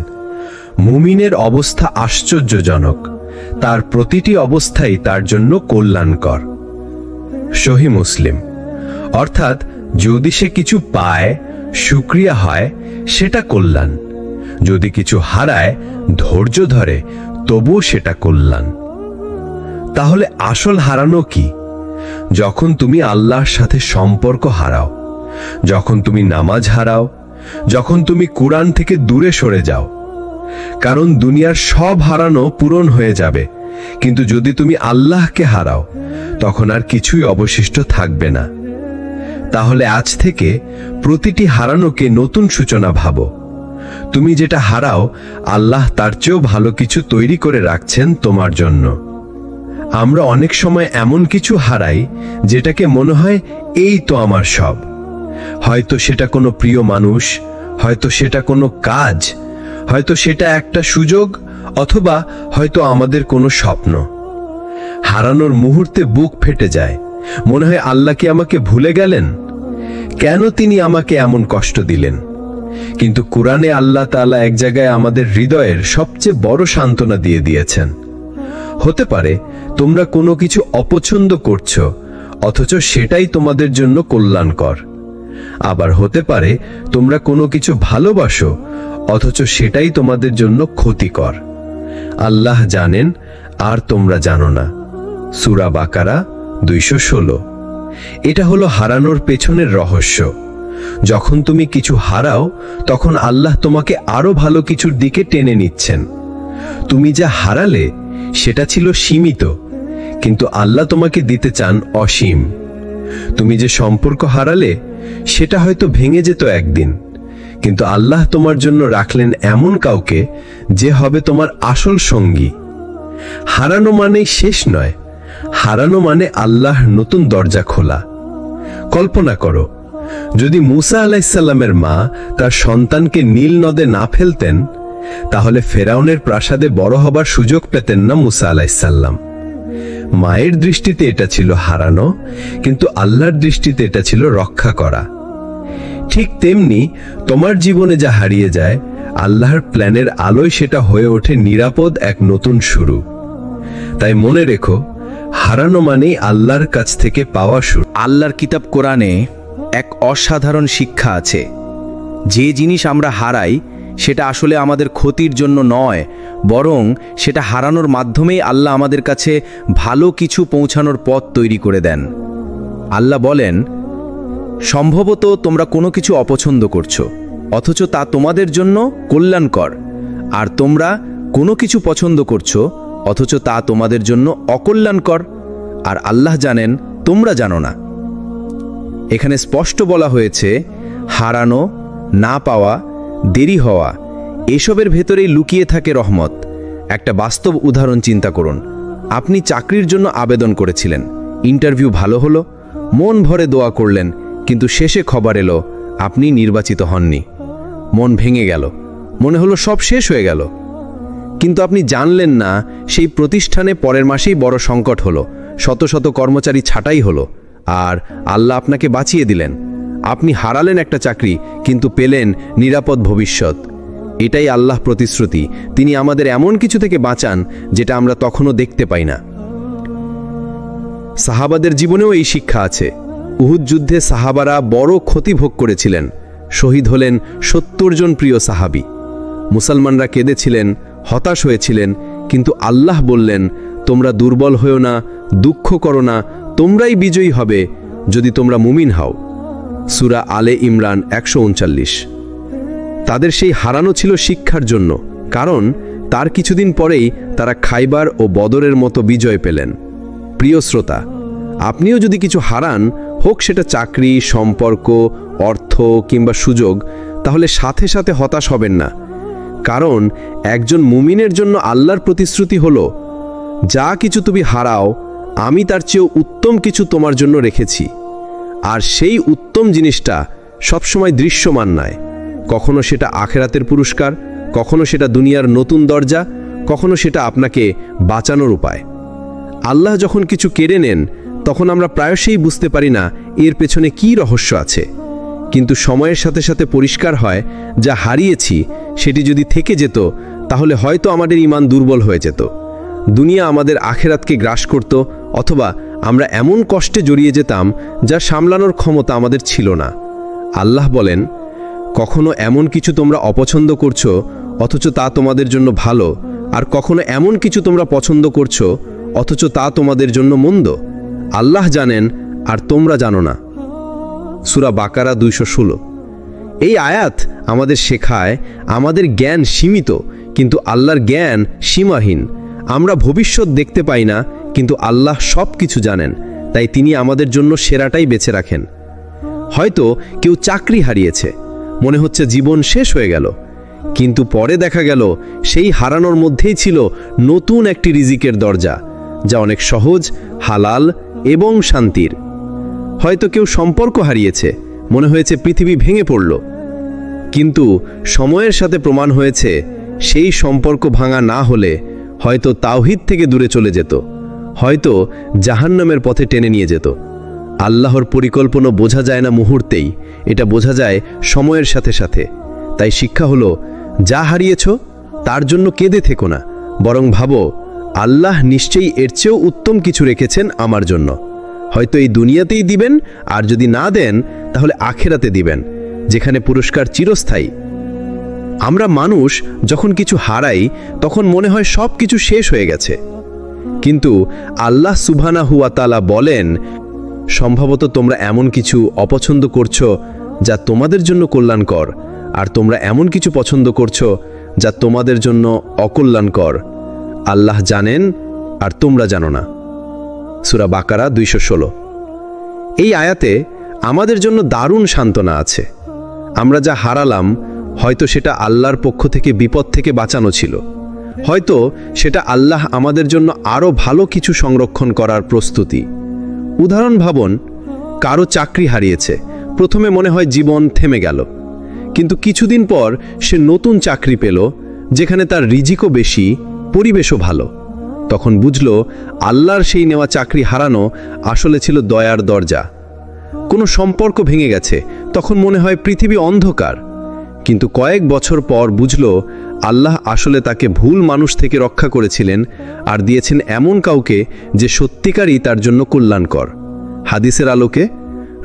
S4: মুমিনের অবস্থা আশ্চর্যজনক, তার প্রতিটি অবস্থাই তার জন্য কল্যাণকর। সহিহ মুসলিম। অর্থাৎ যদি সে কিছু পায়, শুকরিয়া হয়, সেটা কল্যাণ। যদি কিছু হারায়, ধৈর্য ধরে, তবুও সেটা কল্যাণ। তাহলে আসল হারানো কি? যখন তুমি আল্লাহর সাথে সম্পর্ক হারাও, যখন তুমি নামাজ হারাও, যখন তুমি কুরআন থেকে দূরে সরে যাও। কারণ দুনিয়ার সব হারানো পূরণ হয়ে যাবে, কিন্তু যদি তুমি আল্লাহকে হারাও, তখন আর কিছুই অবশিষ্ট থাকবে না। তাহলে আজ থেকে প্রতিটি হারানোকে নতুন সূচনা ভাবো। তুমি যেটা হারাও, আল্লাহ তার চেয়েও ভালো কিছু তৈরি করে রাখছেন তোমার জন্য। আমরা অনেক সময় এমন কিছু হারাই যেটাকে মনে হয় এই তো আমার সব। হয়তো সেটা কোনো প্রিয় মানুষ, হয়তো সেটা কোনো কাজ, হয়তো সেটা একটা সুযোগ, অথবা হয়তো আমাদের কোনো স্বপ্ন। হারানোর মুহূর্তে বুক ফেটে যায়, মনে হয় আল্লাহ কি আমাকে ভুলে গেলেন? কেন তিনি আমাকে এমন কষ্ট দিলেন? কিন্তু কুরআনে আল্লাহ তাআলা এক জায়গায় আমাদের হৃদয়ের সবচেয়ে বড় সান্ত্বনা দিয়ে দিয়েছেন। হতে পারে তোমরা কোনো কিছু অপছন্দ করছো, অথচ সেটাই তোমাদের জন্য কল্যাণকর। আবার হতে পারে তোমরা কোনো কিছু ভালোবাসো, অথচ সেটাই তোমাদের জন্য ক্ষতিকর। আল্লাহ জানেন আর তোমরা জানো না। সূরা বাকারা 216। এটা হলো হারানোর পেছনের রহস্য। যখন তুমি কিছু হারাও, তখন আল্লাহ তোমাকে আরো ভালো কিছুর দিকে টেনে নিচ্ছেন। তুমি যা হারালে সেটা ছিল সীমিত, কিন্তু আল্লাহ তোমাকে দিতে চান অসীম। তুমি যে সম্পর্ক হারালে সেটা হয়তো ভেঙে যেত একদিন, কিন্তু আল্লাহ তোমার জন্য রাখলেন এমন কাউকে যে হবে তোমার আসল সঙ্গী। হারানো মানেই শেষ নয়, হারানো মানে আল্লাহর নতুন দরজা খোলা। কল্পনা করো, যদি মুসা আলাইহিসসালামের মা তার সন্তানকে নীল নদে না ফেলতেন, তাহলে ফেরাউনের প্রাসাদে বড় হবার সুযোগ পেতেন না মুসা আলাইহিসসালাম। মায়ের দৃষ্টিতে এটা ছিল হারানো, কিন্তু আল্লাহর দৃষ্টিতে এটা ছিল রক্ষা করা। ঠিক তেমনি তোমার জীবনে যা হারিয়ে যায়, আল্লাহর প্ল্যানের আলোয় সেটা হয়ে ওঠে নিরাপদ এক নতুন শুরু। তাই মনে রেখো, হারানো মানেই আল্লাহর কাছ থেকে পাওয়া শুরু।
S2: আল্লাহর কিতাব কোরআনে এক অসাধারণ শিক্ষা আছে। যে জিনিস আমরা হারাই সেটা আসলে আমাদের ক্ষতির জন্য নয়, বরং সেটা হারানোর মাধ্যমেই আল্লাহ আমাদের কাছে ভালো কিছু পৌঁছানোর পথ তৈরি করে দেন। আল্লাহ বলেন, সম্ভবত তোমরা কোনো কিছু অপছন্দ করছো, অথচ তা তোমাদের জন্য কল্যাণকর, আর তোমরা কোনো কিছু পছন্দ করছো, অথচ তা তোমাদের জন্য অকল্যাণকর, আর আল্লাহ জানেন তোমরা জানো না। এখানে স্পষ্ট বলা হয়েছে, হারানো, না পাওয়া, দেরি হওয়া, এসবের ভেতরেই লুকিয়ে থাকে রহমত। একটা বাস্তব উদাহরণ চিন্তা করুন। আপনি চাকরির জন্য আবেদন করেছিলেন, ইন্টারভিউ ভালো হলো, মন ভরে দোয়া করলেন, কিন্তু শেষে খবর এলো আপনি নির্বাচিত হননি। মন ভেঙে গেল, মনে হলো সব শেষ হয়ে গেল। কিন্তু আপনি জানলেন না সেই প্রতিষ্ঠানে পরের মাসেই বড় সংকট হলো, শত শত কর্মচারী ছাঁটাই হলো, আর আল্লাহ আপনাকে বাঁচিয়ে দিলেন। আপনি হারালেন একটা চাকরি, কিন্তু পেলেন নিরাপদ ভবিষ্যৎ। এটাই আল্লাহ প্রতিশ্রুতি। তিনি আমাদের এমন কিছু থেকে বাঁচান যেটা আমরা তখনও দেখতে পাই না। সাহাবাদের জীবনেও এই শিক্ষা আছে। উহুদ যুদ্ধে সাহাবারা বড় ক্ষতি ভোগ করেছিলেন। শহীদ হলেন 70 জন প্রিয় সাহাবী। মুসলমানরা কেঁদেছিলেন, হতাশ হয়েছিলেন, কিন্তু আল্লাহ বললেন, তোমরা দুর্বল হও না, দুঃখ করো না, তোমরাই বিজয়ী হবে যদি তোমরা মুমিন হও। সূরা আলে ইমরান 139। তাদের সেই হারানো ছিল শিক্ষার জন্য, কারণ তার কিছুদিন পরেই তারা খাইবার ও বদরের মতো বিজয় পেলেন। প্রিয় শ্রোতা, আপনিও যদি কিছু হারান,
S1: হোক সেটা চাকরি, সম্পর্ক, অর্থ কিংবা সুযোগ, তাহলে সাথে সাথে হতাশ হবেন না। কারণ একজন মুমিনের জন্য আল্লাহর প্রতিশ্রুতি হলো, যা কিছু তুমি হারাও আমি তার চেয়েও উত্তম কিছু তোমার জন্য রেখেছি। আর সেই উত্তম জিনিসটা সবসময় দৃশ্যমান নয়। কখনো সেটা আখেরাতের পুরস্কার, কখনো সেটা দুনিয়ার নতুন দরজা, কখনো সেটা আপনাকে বাঁচানোর উপায়। আল্লাহ যখন কিছু কেড়ে নেন তখন আমরা প্রায়শই বুঝতে পারি না এর পেছনে কী রহস্য আছে। কিন্তু সময়ের সাথে সাথে পরিষ্কার হয়, যা হারিয়েছি সেটি যদি থেকে যেত তাহলে হয়তো আমাদের ঈমান দুর্বল হয়ে যেত, দুনিয়া আমাদের আখেরাতকে গ্রাস করত, অথবা আমরা এমন কষ্টে জড়িয়ে যেতাম যা সামলানোর ক্ষমতা আমাদের ছিল না। আল্লাহ বলেন, কখনো এমন কিছু তোমরা অপছন্দ করছো অথচ তা তোমাদের জন্য ভালো, আর কখনো এমন কিছু তোমরা পছন্দ করছো অথচ তা তোমাদের জন্য মন্দ। আল্লাহ জানেন আর তোমরা জানো না। সূরা বাকারা 216। এই আয়াত আমাদের শেখায় আমাদের জ্ঞান সীমিত, কিন্তু আল্লাহর জ্ঞান সীমাহীন। আমরা ভবিষ্যৎ দেখতে পাই না, কিন্তু আল্লাহ সব কিছু জানেন, তাই তিনি আমাদের জন্য সেরাটাই বেছে রাখেন। হয়তো কেউ চাকরি হারিয়েছে, মনে হচ্ছে জীবন শেষ হয়ে গেল, কিন্তু পরে দেখা গেল সেই হারানোর মধ্যেই ছিল নতুন একটি রিজিকের দরজা, যা অনেক সহজ, হালাল এবং শান্তির। হয়তো কেউ সম্পর্ক হারিয়েছে, মনে হয়েছে পৃথিবী ভেঙে পড়ল, কিন্তু সময়ের সাথে প্রমাণ হয়েছে সেই সম্পর্ক ভাঙা না হলে হয়তো তাওহীদ থেকে দূরে চলে যেত, হয়তো জাহান্নামের পথে টেনে নিয়ে যেত। আল্লাহর পরিকল্পনা বোঝা যায় না মুহূর্তেই, এটা বোঝা যায় সময়ের সাথে সাথে। তাই শিক্ষা হলো, যা হারিয়েছ তার জন্য কেঁদে থেকো না, বরং ভাবো আল্লাহ নিশ্চয়ই এর চেয়েও উত্তম কিছু রেখেছেন আমার জন্য। হয়তো এই দুনিয়াতেই দিবেন, আর যদি না দেন তাহলে আখেরাতে দিবেন, যেখানে পুরস্কার চিরস্থায়ী। আমরা মানুষ যখন কিছু হারাই তখন মনে হয় সব কিছু শেষ হয়ে গেছে, কিন্তু আল্লাহ সুবহানাহু ওয়া তাআলা বলেন, সম্ভবত তোমরা এমন কিছু অপছন্দ করছো যা তোমাদের জন্য কল্যাণকর, আর তোমরা এমন কিছু পছন্দ করছো যা তোমাদের জন্য অকল্যাণকর। আল্লাহ জানেন আর তোমরা জানো না। সূরা বাকারা 216। এই আয়াতে আমাদের জন্য দারুণ সান্ত্বনা আছে। আমরা যা হারালাম হয়তো সেটা আল্লাহর পক্ষ থেকে বিপদ থেকে বাঁচানো ছিল, হয়তো সেটা আল্লাহ আমাদের জন্য আরও ভালো কিছু সংরক্ষণ করার প্রস্তুতি। উদাহরণ ভাবুন, কারো চাকরি হারিয়েছে, প্রথমে মনে হয় জীবন থেমে গেল, কিন্তু কিছুদিন পর সে নতুন চাকরি পেল, যেখানে তার রিজিকও বেশি, পরিবেশও ভালো। তখন বুঝল আল্লাহর সেই নেওয়া চাকরি হারানো আসলে ছিল দয়ার দরজা। কোনো সম্পর্ক ভেঙে গেছে, তখন মনে হয় পৃথিবী অন্ধকার, কিন্তু কয়েক বছর পর বুঝল আল্লাহ আসলে তাকে ভুল মানুষ থেকে রক্ষা করেছিলেন আর দিয়েছেন এমন কাউকে যে সত্যিকারই তার জন্য কল্যাণকর। হাদিসের আলোকে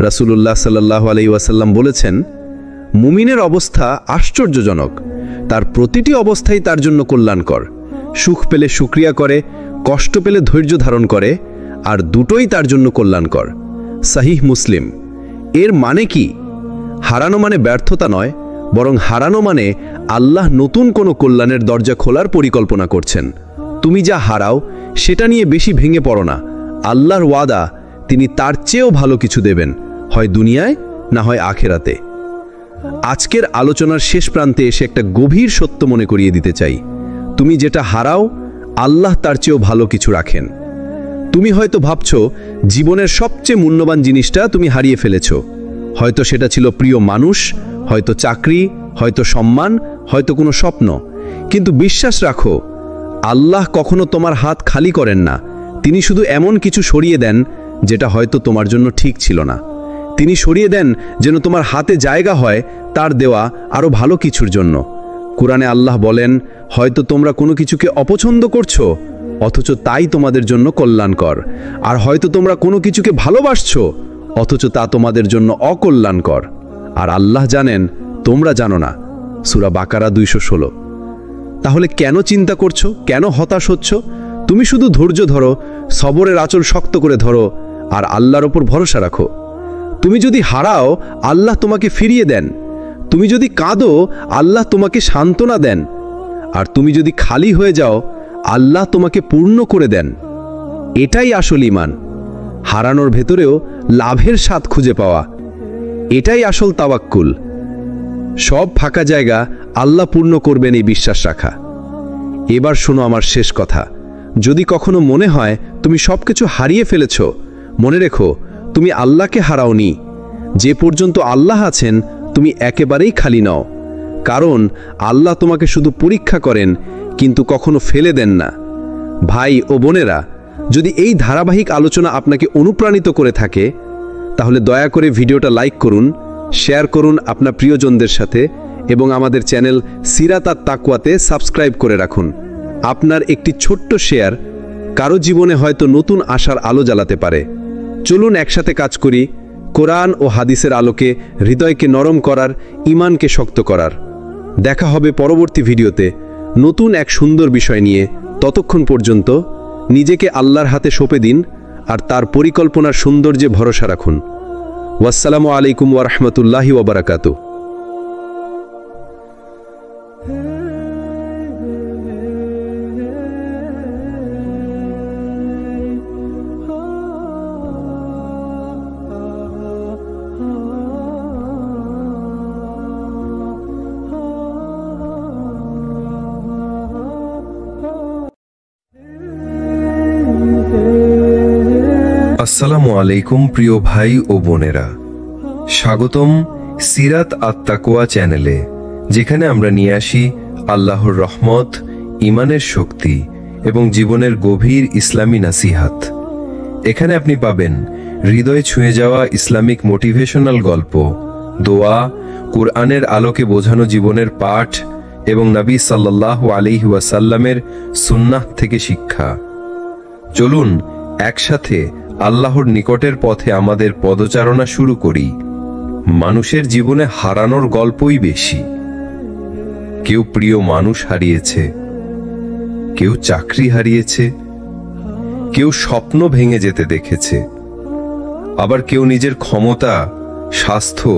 S1: রাসূলুল্লাহ সাল্লাল্লাহু আলাইহি ওয়াসাল্লাম বলেছেন, মুমিনের অবস্থা আশ্চর্যজনক, তার প্রতিটি অবস্থাই তার জন্য কল্যাণকর। সুখ পেলে শুকরিয়া করে, কষ্ট পেলে ধৈর্য ধারণ করে, আর দুটোই তার জন্য কল্যাণকর। সহিহ মুসলিম। এর মানে কি? হারানো মানে ব্যর্থতা নয়, বরং হারানো মানে আল্লাহ নতুন কোনো কল্যাণের দরজা খোলার পরিকল্পনা করছেন। তুমি যা হারাও সেটা নিয়ে বেশি ভেঙে পড়ো না। আল্লাহর ওয়াদা, তিনি তার চেয়েও ভালো কিছু দেবেন, হয় দুনিয়ায় না হয় আখেরাতে। আজকের আলোচনার শেষ প্রান্তে এসে একটা গভীর সত্য মনে করিয়ে দিতে চাই। তুমি যেটা হারাও আল্লাহ তার চেয়েও ভালো কিছু রাখেন। তুমি হয়তো ভাবছো জীবনের সবচেয়ে মূল্যবান জিনিসটা তুমি হারিয়ে ফেলেছ। হয়তো সেটা ছিল প্রিয় মানুষ, হয়তো চাকরি, হয়তো সম্মান, হয়তো কোনো স্বপ্ন। কিন্তু বিশ্বাস রাখো, আল্লাহ কখনো তোমার হাত খালি করেন না। তিনি শুধু এমন কিছু সরিয়ে দেন যেটা হয়তো তোমার জন্য ঠিক ছিল না। তিনি সরিয়ে দেন যেন তোমার হাতে জায়গা হয় তার দেওয়া আরও ভালো কিছুর জন্য। কুরআনে আল্লাহ বলেন, হয়তো তোমরা কোনো কিছুকে অপছন্দ করছো অথচ তাই তোমাদের জন্য কল্যাণকর, আর হয়তো তোমরা কোনো কিছুকে ভালোবাসছো অথচ তা তোমাদের জন্য অকল্যাণকর। আর আল্লাহ জানেন, তোমরা জানো না। সূরা বাকারা 216। তাহলে কেন চিন্তা করছো, কেন হতাশ হচ্ছ? তুমি শুধু ধৈর্য ধরো, সবরের আঁচল শক্ত করে ধরো, আর আল্লাহর ওপর ভরসা রাখো। তুমি যদি হারাও আল্লাহ তোমাকে ফিরিয়ে দেন, তুমি যদি কাঁদো আল্লাহ তোমাকে সান্ত্বনা দেন, আর তুমি যদি খালি হয়ে যাও আল্লাহ তোমাকে পূর্ণ করে দেন। এটাই আসল ঈমান। হারানোর ভেতরেও লাভের স্বাদ খুঁজে পাওয়া। এটাই আসল তাওয়াক্কুল। সব ফাঁকা জায়গা আল্লাহ পূর্ণ করবেন এই বিশ্বাস রাখা। এবার শোনো আমার শেষ কথা। যদি কখনো মনে হয় তুমি সবকিছু হারিয়ে ফেলেছ, মনে রেখো তুমি আল্লাহকে হারাওনি। যে পর্যন্ত আল্লাহ আছেন তুমি একেবারেই খালি নও। কারণ আল্লাহ তোমাকে শুধু পরীক্ষা করেন, কিন্তু কখনো ফেলে দেন না। ভাই ও বোনেরা, যদি এই ধারাবাহিক আলোচনা আপনাকে অনুপ্রাণিত করে থাকে, তাহলে দয়া করে ভিডিওটা লাইক করুন, শেয়ার করুন আপনার প্রিয়জনদের সাথে এবং আমাদের চ্যানেল সিরাত আত তাকওয়াতে সাবস্ক্রাইব করে রাখুন। আপনার একটি ছোট্ট শেয়ার কারো জীবনে হয়তো নতুন আশার আলো জ্বালাতে পারে। চলুন একসাথে কাজ করি, কোরআন ও হাদিসের আলোকে হৃদয়কে নরম করার, ঈমানকে শক্ত করার। দেখা হবে পরবর্তী ভিডিওতে নতুন এক সুন্দর বিষয় নিয়ে। ততক্ষণ পর্যন্ত নিজেকে আল্লাহর হাতে সঁপে দিন আর তার পরিকল্পনার সৌন্দর্যে ভরসা রাখুন। ওয়াসসালামু আলাইকুম ওয়া রাহমাতুল্লাহি ওয়া বারাকাতুহু।
S4: আসসালামু আলাইকুম প্রিয় ভাই ও বোনেরা, স্বাগতম সিরাত আত তাকওয়া চ্যানেলে, যেখানে আমরা নিয়ে আসি আল্লাহর রহমত, ঈমানের শক্তি এবং জীবনের গভীর ইসলামী নাসিহাত। এখানে আপনি পাবেন হৃদয় ছুঁয়ে যাওয়া ইসলামিক মোটিভেশনাল গল্প, দোয়া, কুরআনের আলোকে বোঝানো জীবনের পাঠ এবং নবী সাল্লাল্লাহু আলাইহি ওয়াসাল্লামের সুন্নাহ থেকে শিক্ষা। চলুন একসাথে আল্লাহর নিকটের পথে আমাদের পদচারণা শুরু করি। মানুষের জীবনে হারানোর গল্পই বেশি। কেউ প্রিয় মানুষ হারিয়েছে, কেউ চাকরি হারিয়েছে, কেউ স্বপ্ন ভেঙে যেতে দেখেছে, আবার কেউ নিজের ক্ষমতা, স্বাস্থ্য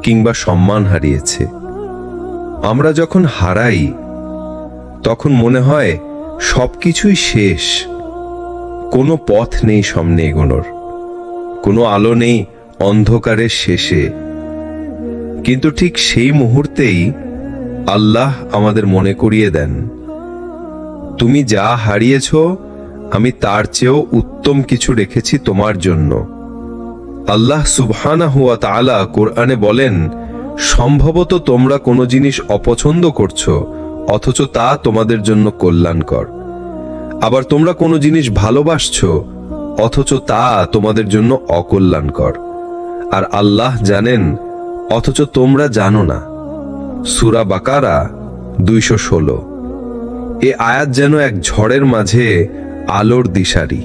S4: কিংবা সম্মান হারিয়েছে। আমরা যখন হারাই তখন মনে হয় সবকিছুই শেষ, কোনো পথ নেই সামনে এগোনোর, কোনো আলো নেই অন্ধকারের শেষে। কিন্তু ঠিক সেই মুহূর্তেই আল্লাহ আমাদের মনে করিয়ে দেন, তুমি যা হারিয়েছ আমি তার চেয়েও উত্তম কিছু রেখেছি তোমার জন্য। আল্লাহ সুবহানাহু ওয়া তাআলা কোরআনে বলেন, সম্ভবত তোমরা কোনো জিনিস অপছন্দ করছো অথচ তা তোমাদের জন্য কল্যাণকর। আবার তোমরা কোনো জিনিস ভালোবাসছো অথচ তা তোমাদের জন্য অকল্যাণকর। আর আল্লাহ জানেন অথচ তোমরা জানো না। সূরা বাকারা 216। এ আয়াত যেন এক ঝড়ের মাঝে আলোর দিশারি।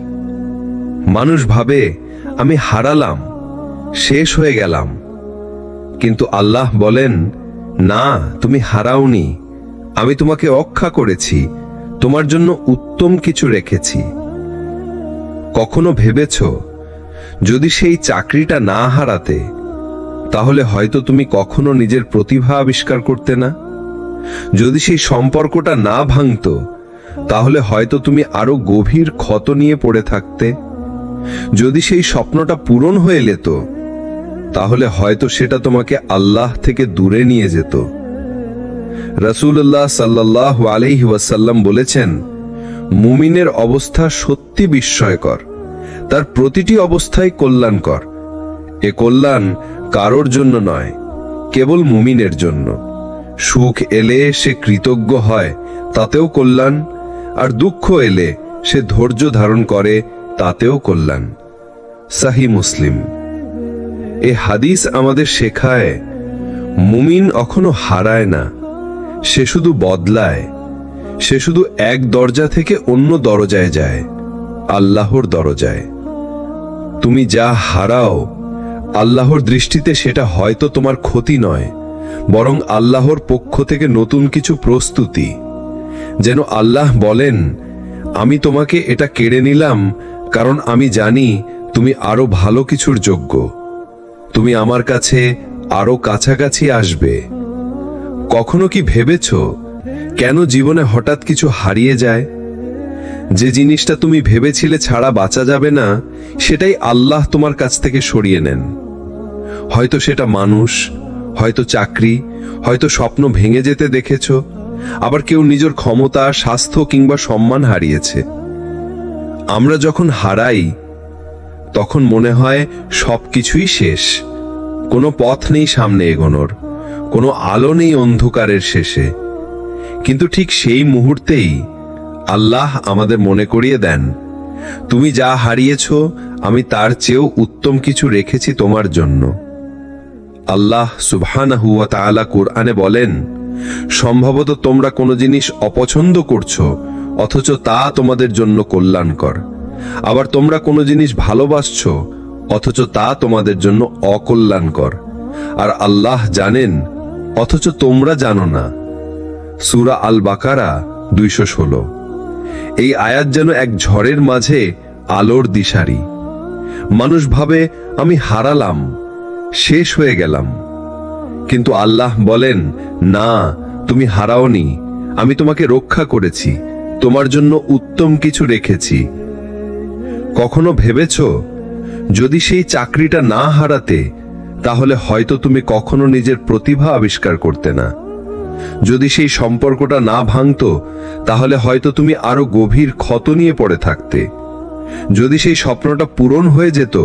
S4: মানুষ ভাবে আমি হারালাম, শেষ হয়ে গেলাম, কিন্তু আল্লাহ বলেন, না, তুমি হারাওনি, আমি তোমাকে রক্ষা করেছি, তোমার জন্য উত্তম কিছু রেখেছি। কখনো ভেবেছ যদি সেই চাকরিটা না হারাতে, তাহলে হয়তো তুমি কখনো নিজের প্রতিভা আবিষ্কার করতে না? যদি সেই সম্পর্কটা না ভাঙতো, তাহলে হয়তো তুমি আরো গভীর ক্ষত নিয়ে পড়ে থাকতে। যদি সেই স্বপ্নটা পূরণ হয়ে যেত, তাহলে হয়তো সেটা তোমাকে আল্লাহ থেকে দূরে নিয়ে যেত। রাসূলুল্লাহ সাল্লাল্লাহু আলাইহি ওয়াসাল্লাম বলেছেন, মুমিনের অবস্থা সত্যি বিস্ময়কর, তার প্রতিটি অবস্থাই কল্যাণকর। এ কল্যাণ কারোর জন্য নয়, কেবল মুমিনের জন্য। সুখ এলে সে কৃতজ্ঞ হয়, তাতেও কল্যাণ, আর দুঃখ এলে সে ধৈর্য ধারণ করে, তাতেও কল্যাণ। সহিহ মুসলিম। এ হাদিস আমাদের শেখায়, মুমিন কখনো হারায় না, সে শুধু বদলায়। সে শুধু এক দরজা থেকে অন্য দরজায় যায়, আল্লাহর দরজায়। তুমি যা হারাও, আল্লাহর দৃষ্টিতে সেটা হয়তো তোমার ক্ষতি নয়, বরং আল্লাহর পক্ষ থেকে নতুন কিছু প্রস্তুতি। যেন আল্লাহ বলেন, আমি তোমাকে এটা কেড়ে নিলাম কারণ আমি জানি তুমি আরো ভালো কিছুর যোগ্য, তুমি আমার কাছে আরো কাছাকাছি আসবে। কখনো কি ভেবেছ কেন জীবনে হঠাৎ কিছু হারিয়ে যায়?
S1: যে জিনিসটা তুমি ভেবেছিলে ছাড়া বাঁচা যাবে না, সেটাই আল্লাহ তোমার কাছ থেকে সরিয়ে নেন। হয়তো সেটা মানুষ, হয়তো চাকরি, হয়তো স্বপ্ন ভেঙে যেতে দেখেছ, আবার কেউ নিজের ক্ষমতা, স্বাস্থ্য কিংবা সম্মান হারিয়েছে। আমরা যখন হারাই তখন মনে হয় সবকিছুই শেষ, কোনো পথ নেই সামনে এগোনোর, কোনো আলো নেই অন্ধকারের শেষে। কিন্তু ঠিক সেই মুহূর্তেই আল্লাহ আমাদের মনে করিয়ে দেন, তুমি যা হারিয়েছ আমি তার চেয়েও উত্তম কিছু রেখেছি তোমার জন্য। আল্লাহ সুবহানাহু ওয়া তাআলা কুরআনে বলেন, সম্ভবত তোমরা কোনো জিনিস অপছন্দ করছো অথচ তা তোমাদের জন্য কল্যাণকর, আবার তোমরা কোনো জিনিস ভালোবাসছো অথচ তা তোমাদের জন্য অকল্যাণকর, আর আল্লাহ জানেন অথচ তোমরা জানো না। সূরা আল বাকারা 216। এই আয়াত যেন এক ঝড়ের মাঝে আলোর দিশারি। মানুষ ভাবে আমি হারালাম, শেষ হয়ে গেলাম, কিন্তু আল্লাহ বলেন, না, তুমি হারাওনি, আমি তোমাকে রক্ষা করেছি, তোমার জন্য উত্তম কিছু রেখেছি। কখনো ভেবেছ যদি সেই চাকরিটা না হারাতে, তাহলে হয়তো তুমি কখনো নিজের প্রতিভা আবিষ্কার করতে না। যদি সেই সম্পর্কটা না ভাঙতো, তাহলে হয়তো তুমি আরো গভীর ক্ষত নিয়ে পড়ে থাকতে। যদি সেই স্বপ্নটা পূরণ হয়ে যেত,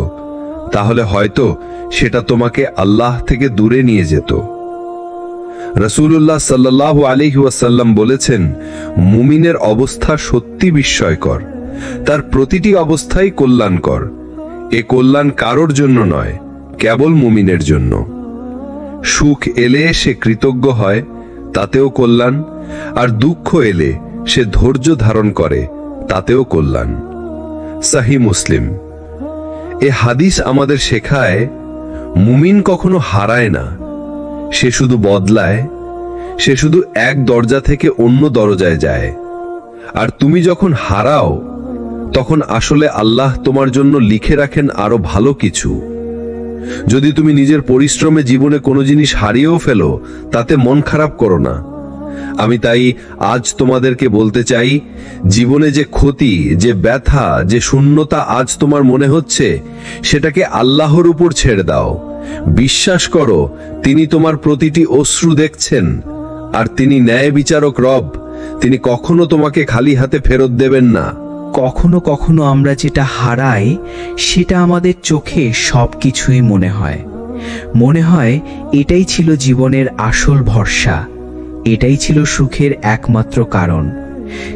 S1: তাহলে হয়তো সেটা তোমাকে আল্লাহ থেকে দূরে নিয়ে যেত। রাসূলুল্লাহ সাল্লাল্লাহু আলাইহি ওয়াসাল্লাম বলেছেন, মুমিনের অবস্থা সত্যি বিস্ময়কর, তার প্রতিটি অবস্থাই কল্যাণকর। এ কল্যাণ কারোর জন্য নয়, কেবল মুমিনের জন্য। সুখ এলে সে কৃতজ্ঞ হয়, তাতেও কল্যাণ, আর দুঃখ এলে সে ধৈর্য ধারণ করে, তাতেও কল্যাণ। সহিহ মুসলিম। এ হাদিস আমাদের শেখায়, মুমিন কখনো হারায় না, সে শুধু বদলায়, সে শুধু এক দরজা থেকে অন্য দরজায় যায়। আর তুমি যখন হারাও, তখন আসলে আল্লাহ তোমার জন্য লিখে রাখেন আরো ভালো কিছু। যদি তুমি নিজের পরিশ্রমে জীবনে কোনো জিনিস হারিয়েও ফেলো, তাতে মন খারাপ করো না। আমি তাই আজ তোমাদেরকে বলতে চাই, জীবনে যে ক্ষতি, যে ব্যথা, যে শূন্যতা আজ তোমার মনে হচ্ছে, সেটাকে আল্লাহর উপর ছেড়ে দাও। বিশ্বাস করো, তিনি তোমার প্রতিটি অশ্রু দেখছেন, আর তিনি ন্যায় বিচারক রব। তিনি কখনো তোমাকে খালি হাতে ফেরত দেবেন না।
S2: কখনো কখনো আমরা যেটা হারাই সেটা আমাদের চোখে সবকিছুই মনে হয়। মনে হয় এটাই ছিল জীবনের আসল ভরসা, এটাই ছিল সুখের একমাত্র কারণ।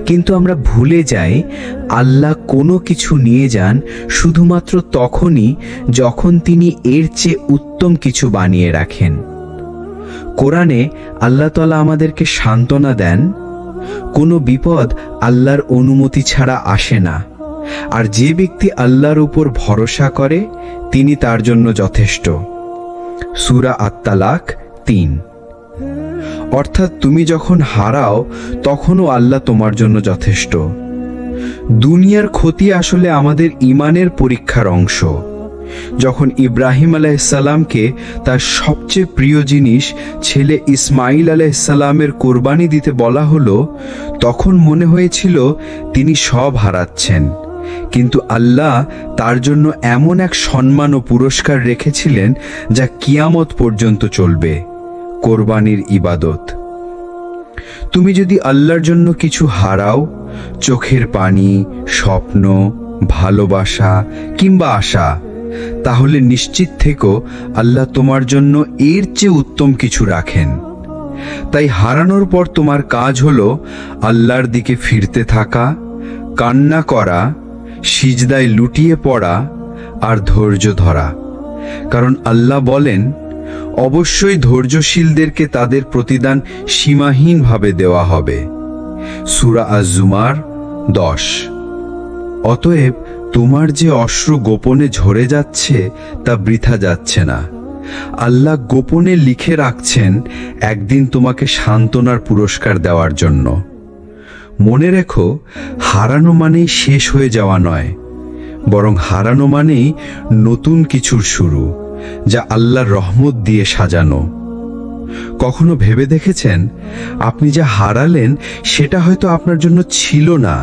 S2: কিন্তু আমরা ভুলে যাই, আল্লাহ কোনো কিছু নিয়ে যান শুধুমাত্র তখনই যখন তিনি এর চেয়ে উত্তম কিছু বানিয়ে রাখেন। কোরআনে আল্লাহ তাআলা আমাদেরকে সান্ত্বনা দেন, কোনো বিপদ আল্লাহর অনুমতি ছাড়া আসে না, আর যে ব্যক্তি আল্লাহর উপর ভরসা করে তিনি তার জন্য যথেষ্ট। সূরা আত-তালাক 3। অর্থাৎ তুমি যখন হারাও তখনও আল্লাহ তোমার জন্য যথেষ্ট। দুনিয়ার ক্ষতি আসলে আমাদের ঈমানের পরীক্ষার অংশ। যখন ইব্রাহিম আলাইহিসসালামকে তার সবচেয়ে প্রিয় জিনিস ছেলে ইসমাইল আলাইহিসসালামের কোরবানি দিতে বলা হলো, তখন মনে হয়েছিল তিনি সব হারাচ্ছেন, কিন্তু আল্লাহ তার জন্য এমন এক সম্মান ও পুরস্কার রেখেছিলেন যা কিয়ামত পর্যন্ত চলবে, কোরবানির ইবাদত। তুমি যদি আল্লাহর জন্য কিছু হারাও, চোখের পানি, স্বপ্ন, ভালোবাসা কিংবা আশা, তাহলে নিশ্চিত থেকো আল্লাহ তোমার জন্য এর চেয়ে উত্তম কিছু রাখেন। তাই হারানোর পর তোমার কাজ হলো আল্লাহর দিকে ফিরতে থাকা, কান্না করা, সিজদায় লুটিয়ে পড়া আর ধৈর্য ধরা। কারণ আল্লাহ বলেন, অবশ্যই ধৈর্যশীলদেরকে তাদের প্রতিদান সীমাহীনভাবে দেওয়া হবে। সূরা আজ-জুমার 10। অতএব তোমার যে অশ্রু গোপনে ঝরে যাচ্ছে তা বৃথা যাচ্ছে না। আল্লাহ গোপনে লিখে রাখছেন একদিন তোমাকে সান্ত্বনার পুরস্কার দেওয়ার জন্য। মনে রেখো, হারানো মানেই শেষ হয়ে যাওয়া নয়, বরং হারানো মানেই নতুন কিছুর শুরু, যা আল্লাহর রহমত দিয়ে সাজানো। কখনো ভেবে দেখেছেন, আপনি যা হারালেন সেটা হয়তো আপনার জন্য ছিল না,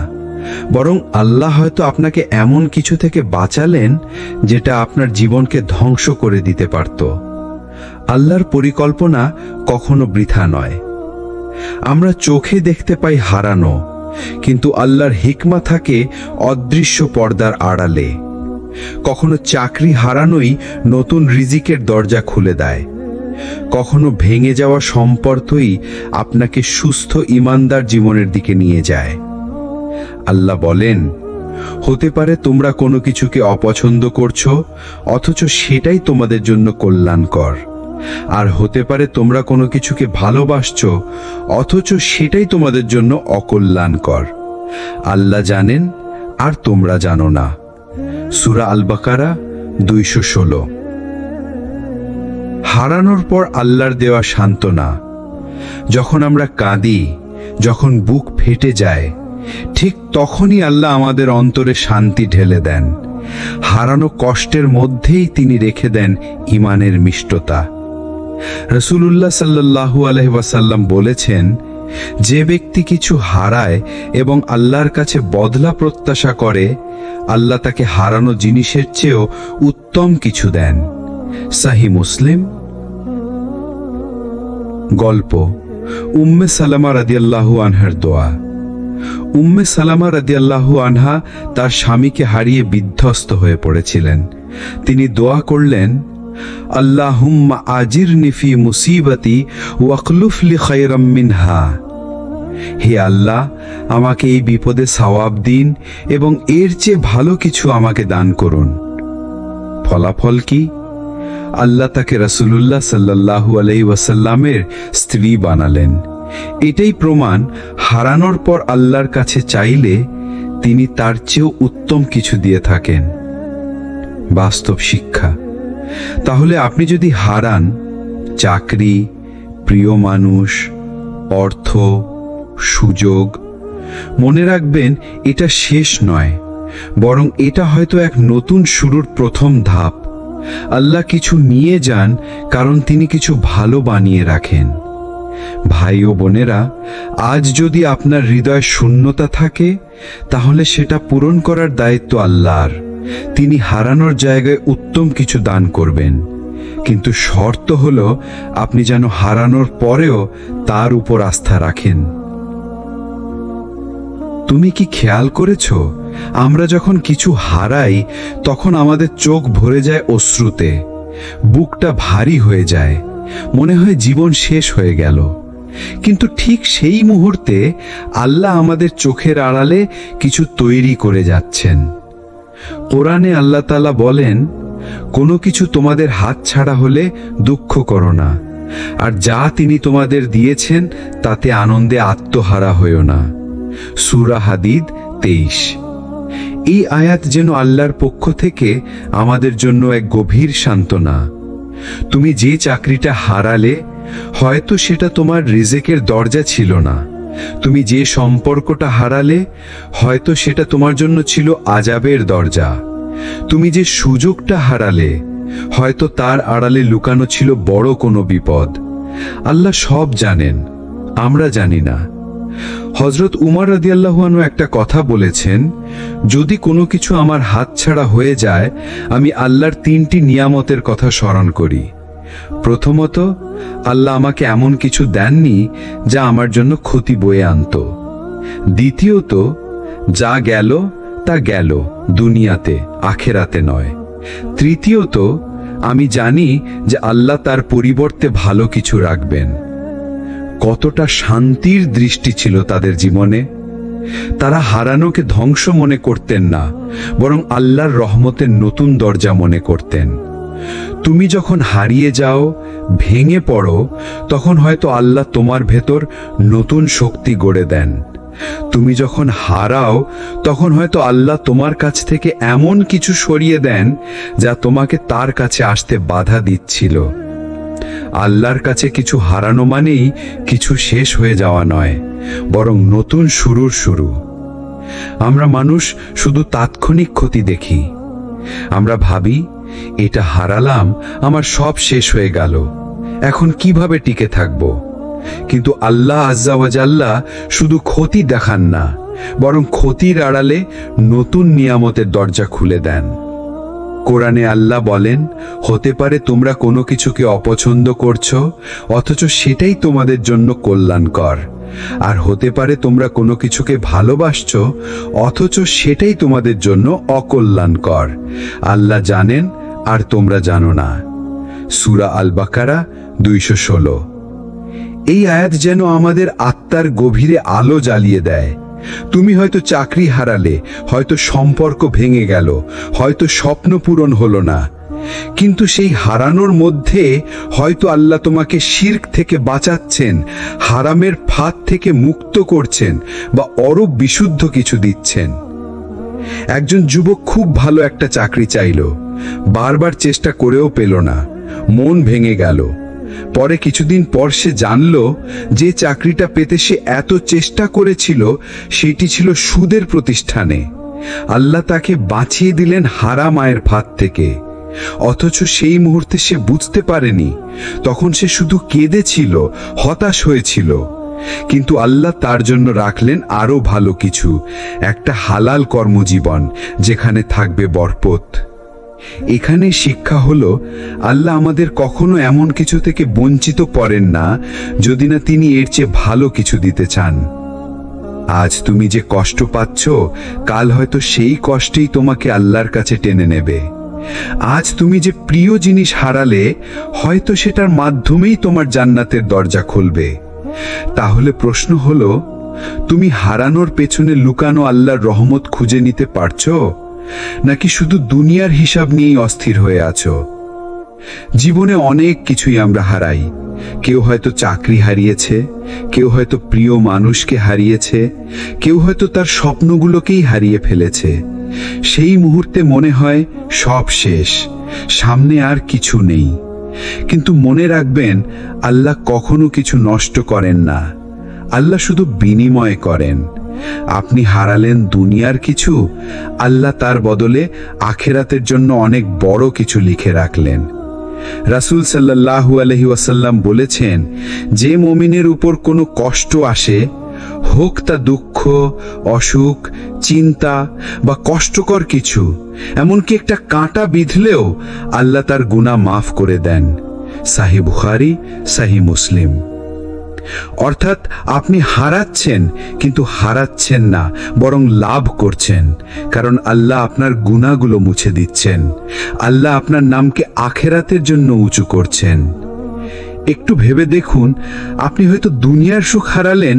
S3: বরং আল্লাহ হয়তো আপনাকে এমন কিছু থেকে বাঁচালেন যেটা আপনার জীবনকে ধ্বংস করে দিতে পারত। আল্লাহর পরিকল্পনা কখনো বৃথা নয়। আমরা চোখে দেখতে পাই হারানো, কিন্তু আল্লাহর হিকমা থাকে অদৃশ্য পর্দার আড়ালে। কখনো চাকরি হারানোই নতুন রিজিকের দরজা খুলে দেয়, কখনো ভেঙে যাওয়া সম্পর্কই আপনাকে সুস্থ ঈমানদার জীবনের দিকে নিয়ে যায়। আল্লাহ বলেন, হতে পারে তোমরা কোনো কিছুকে অপছন্দ করছো, অথচ সেটাই তোমাদের জন্য কল্যাণকর। আর হতে পারে তোমরা কোনো কিছুকে ভালোবাসছো, অথচ সেটাই তোমাদের জন্য অকল্যাণকর। আল্লাহ জানেন আর তোমরা জানো না। সূরা আল বাকারা 216। হারানোর পর আল্লাহর দেওয়া সান্ত্বনা। যখন আমরা কাঁদি, যখন বুক ফেটে যায়, ঠিক তখনই আল্লাহ আমাদের অন্তরে শান্তি ঢেলে দেন। হারানো কষ্টের মধ্যেই তিনি রেখে দেন ঈমানের মিষ্টতা। রাসূলুল্লাহ সাল্লাল্লাহু আলাইহি ওয়াসাল্লাম বলেছেন, যে ব্যক্তি কিছু হারায় এবং আল্লাহর কাছে বদলা প্রত্যাশা করে, আল্লাহ তাকে হারানো জিনিসের চেয়েও উত্তম কিছু দেন। সহিহ মুসলিম। গল্প উম্মে সালামা রাদিয়াল্লাহু আনহার দোয়া। উম্মে সালামা রাদিয়াল্লাহু আনহা তার স্বামীকে হারিয়ে বিধ্বস্ত হয়ে পড়েছিলেন। তিনি দোয়া করলেন, আল্লাহুম্মা আজিরনি ফি মুসিবতি ওয়াকলুফ লি খায়রাম মিনহা। হে আল্লাহ, আমাকে এই বিপদে সওয়াব দিন এবং এর চেয়ে ভালো কিছু আমাকে দান করুন। ফলাফল কি? আল্লাহ তাকে রাসূলুল্লাহ সাল্লাল্লাহু আলাইহি ওয়াসাল্লামের স্ত্রী বানালেন। এটাই প্রমাণ, হারানোর পর আল্লাহর কাছে চাইলে তিনি তার চেয়েও উত্তম কিছু দিয়ে থাকেন। বাস্তব শিক্ষা। তাহলে আপনি যদি হারান চাকরি, প্রিয় মানুষ, অর্থ, সুযোগ, মনে রাখবেন এটা শেষ নয়, বরং এটা হয়তো এক নতুন শুরুর প্রথম ধাপ। আল্লাহ কিছু নিয়ে যান কারণ তিনি কিছু ভালো বানিয়ে রাখেন। ভাই ও বোনেরা, আজ যদি আপনার হৃদয়ে শূন্যতা থাকে, তাহলে সেটা পূরণ করার দায়িত্ব আল্লাহর। তিনি হারানোর জায়গায় উত্তম কিছু দান করবেন, কিন্তু শর্ত হলো আপনি যেন হারানোর পরেও তার উপর আস্থা রাখেন। তুমি কি খেয়াল করেছো, আমরা যখন কিছু হারাই তখন আমাদের চোখ ভরে যায় অশ্রুতে, বুকটা ভারী হয়ে যায়, মনে হয় জীবন শেষ হয়ে গেল। কিন্তু ঠিক সেই মুহূর্তে আল্লাহ আমাদের চোখের আড়ালে কিছু তৈরি করে যাচ্ছেন। কোরআনে আল্লাহ তাআলা বলেন, কোনো কিছু তোমাদের হাত ছাড়া হলে দুঃখ করো না, আর যা তিনি তোমাদের দিয়েছেন তাতে আনন্দে আত্মহারা হইও না। সূরা হাদিদ 23। এই আয়াত যেন আল্লাহর পক্ষ থেকে আমাদের জন্য এক গভীর সান্ত্বনা। তুমি যে চাকরিটা হারালে, হয়তো সেটা তোমার রিজিকের দরজা ছিল না। তুমি যে সম্পর্কটা হারালে, হয়তো সেটা তোমার জন্য ছিল আযাবের দরজা। তুমি যে সুযোগটা হারালে, হয়তো তার আড়ালে লুকানো ছিল বড় কোনো বিপদ। আল্লাহ সব জানেন, আমরা জানি না। হযরত উমর রাদিয়াল্লাহু আনহু একটা কথা বলেছেন, যদি কোনো কিছু আমার হাতছাড়া হয়ে যায়, আমি আল্লাহর 3টি নিয়ামতের কথা স্মরণ করি। প্রথমত, আল্লাহ আমাকে এমন কিছু দেননি যা আমার জন্য ক্ষতি বয়ে আনত। দ্বিতীয়ত, যা গেল তা গেল, দুনিয়াতে, আখেরাতে নয়। তৃতীয়ত, আমি জানি যে আল্লাহ তার পরিবর্তে ভালো কিছু রাখবেন। কতটা শান্তির দৃষ্টি ছিল তাদের জীবনে। তারা হারানোকে ধ্বংস মনে করতেন না, বরং আল্লাহর রহমতের নতুন দরজা মনে করতেন। তুমি যখন হারিয়ে যাও, ভেঙে পড়ো, তখন হয়তো আল্লাহ তোমার ভেতর নতুন শক্তি গড়ে দেন। তুমি যখন হারাও, তখন হয়তো আল্লাহ তোমার কাছ থেকে এমন কিছু সরিয়ে দেন যা তোমাকে তার কাছে আসতে বাধা দিচ্ছিল। আল্লাহর কাছে কিছু হারানো মানেই কিছু শেষ হয়ে যাওয়া নয়, বরং নতুন শুরুর শুরু। আমরা মানুষ শুধু তাৎক্ষণিক ক্ষতি দেখি। আমরা ভাবি, এটা হারালাম, আমার সব শেষ হয়ে গেল, এখন কিভাবে টিকে থাকব? কিন্তু আল্লাহ আজ্জা ওয়া জাল্লা শুধু ক্ষতি দেখান না, বরং ক্ষতির আড়ালে নতুন নিয়ামতের দরজা খুলে দেন। কোরআনে আল্লাহ বলেন, হতে পারে তোমরা কোনো কিছুকে অপছন্দ করছো, অথচ সেটাই তোমাদের জন্য কল্যাণকর। আর হতে পারে তোমরা কোনো কিছুকে ভালোবাসছো, অথচ সেটাই তোমাদের জন্য অকল্যাণকর। আল্লাহ জানেন আর তোমরা জানো না। সূরা আল বাকারা 216। এই আয়াত যেন আমাদের আত্মার গভীরে আলো জ্বালিয়ে দেয়। তুমি হয়তো চাকরি হারালে, হয়তো সম্পর্ক ভেঙে গেল, হয়তো স্বপ্ন পূরণ হলো না, কিন্তু সেই হারানোর মধ্যে হয়তো আল্লাহ তোমাকে শিরক থেকে বাঁচাচ্ছেন, হারামের ফাঁদ থেকে মুক্ত করছেন, বা আরো বিশুদ্ধ কিছু দিচ্ছেন। একজন যুবক খুব ভালো একটা চাকরি চাইল, বারবার চেষ্টা করেও পেল না, মন ভেঙে গেল। পরে কিছুদিন পর সে জানল যে চাকরিটা পেতে সে এত চেষ্টা করেছিল সেটি ছিল সুদের প্রতিষ্ঠানে। আল্লাহ তাকে বাঁচিয়ে দিলেন হারাম আয়ের ফাঁদ থেকে। অথচ সেই মুহূর্তে সে বুঝতে পারেনি, তখন সে শুধু কেঁদেছিল, হতাশ হয়েছিল। কিন্তু আল্লাহ তার জন্য রাখলেন আরো ভালো কিছু, একটা হালাল কর্মজীবন যেখানে থাকবে বরকত। এখানে শিক্ষা হলো, আল্লাহ আমাদের কখনো এমন কিছু থেকে বঞ্চিত করেন না যদি না তিনি এর চেয়ে ভালো কিছু দিতে চান। আজ তুমি যে কষ্ট পাচ্ছ, কাল হয়তো সেই কষ্টেই তোমাকে আল্লাহর কাছে টেনে নেবে। আজ তুমি যে প্রিয় জিনিস হারালে, হয়তো সেটার মাধ্যমেই তোমার জান্নাতের দরজা খুলবে। তাহলে প্রশ্ন হলো, তুমি হারানোর পেছনে লুকানো আল্লাহর রহমত খুঁজে নিতে পারছো, নাকি শুধু দুনিয়ার হিসাব নিয়েই অস্থির হয়ে আছো? জীবনে অনেক কিছুই আমরা হারাই। কেউ হয়তো চাকরি হারিয়েছে, কেউ হয়তো প্রিয় মানুষকে হারিয়েছে, কেউ হয়তো তার স্বপ্নগুলোকেই হারিয়ে ফেলেছে। সেই মুহূর্তে মনে হয় সব শেষ, সামনে আর কিছু নেই। কিন্তু মনে রাখবেন, আল্লাহ কখনো কিছু নষ্ট করেন না, আল্লাহ শুধু বিনিময় করেন। আপনি হারালেন দুনিয়ার কিছু, আল্লাহ তার বদলে আখিরাতের জন্য অনেক বড় কিছু লিখে রাখলেন। রাসূল সাল্লাল্লাহু আলাইহি ওয়াসাল্লাম বলেছেন, যে মুমিনের উপর কোনো কষ্ট আসে, হোক তা দুঃখ, অসুখ, চিন্তা বা কষ্টকর কিছু, এমনকি একটা কাঁটা বিঁধলেও আল্লাহ তার গুনাহ মাফ করে দেন। সহিহ বুখারী, সহিহ মুসলিম। অর্থাৎ আপনি হারাচ্ছেন, কিন্তু হারাচ্ছেন না, বরং লাভ করছেন, কারণ আল্লাহ আপনার গুনাহগুলো মুছে দিচ্ছেন। আল্লাহ আপনার নামকে আখিরাতের জন্য উঁচু করছেন। একটু ভেবে দেখুন, আপনি হয়তো দুনিয়ার সুখ হারালেন,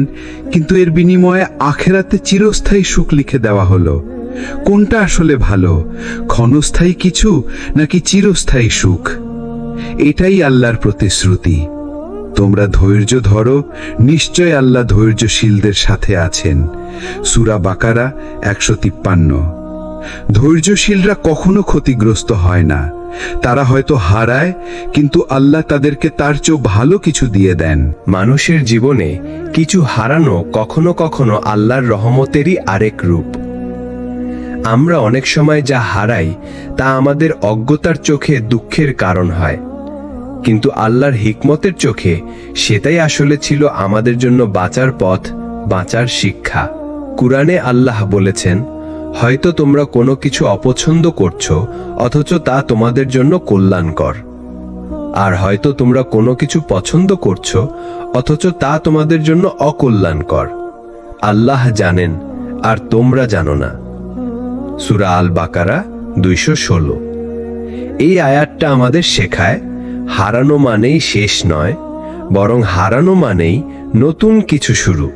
S3: কিন্তু এর বিনিময়ে আখিরাতে চিরস্থায়ী সুখ লিখে দেওয়া হলো। কোনটা আসলে ভালো, ক্ষণস্থায়ী কিছু নাকি চিরস্থায়ী সুখ? এটাই আল্লাহর প্রতিশ্রুতি। তোমরা ধৈর্য ধরো, নিশ্চয় আল্লাহ ধৈর্যশীলদের সাথে আছেন। সূরা বাকারা 153। ধৈর্যশীলরা কখনো ক্ষতিগ্রস্ত হয় না। তারা হয়তো হারায়, কিন্তু আল্লাহ তাদেরকে তার চেয়েও ভালো কিছু দিয়ে দেন।
S4: মানুষের জীবনে কিছু হারানো কখনো কখনো আল্লাহর রহমতেরই আরেক রূপ। আমরা অনেক সময় যা হারাই তা আমাদের অজ্ঞতার চোখে দুঃখের কারণ হয়, কিন্তু আল্লাহর হিকমতের চোখে সেটাই আসলে ছিল আমাদের জন্য বাঁচার পথ, বাঁচার শিক্ষা। কুরআনে আল্লাহ বলেছেন, হয়তো তোমরা কোনো কিছু অপছন্দ করছো, অথচ তা তোমাদের জন্য কল্যাণকর। আর হয়তো তোমরা কোনো কিছু পছন্দ করছো, অথচ তা তোমাদের জন্য অকল্যাণকর। আল্লাহ জানেন আর তোমরা জানো না। সূরা আল বাকারা 216। এই আয়াতটা আমাদের শেখায়, হারানো মানেই শেষ নয়, বরং হারানো মানেই নতুন কিছু শুরু।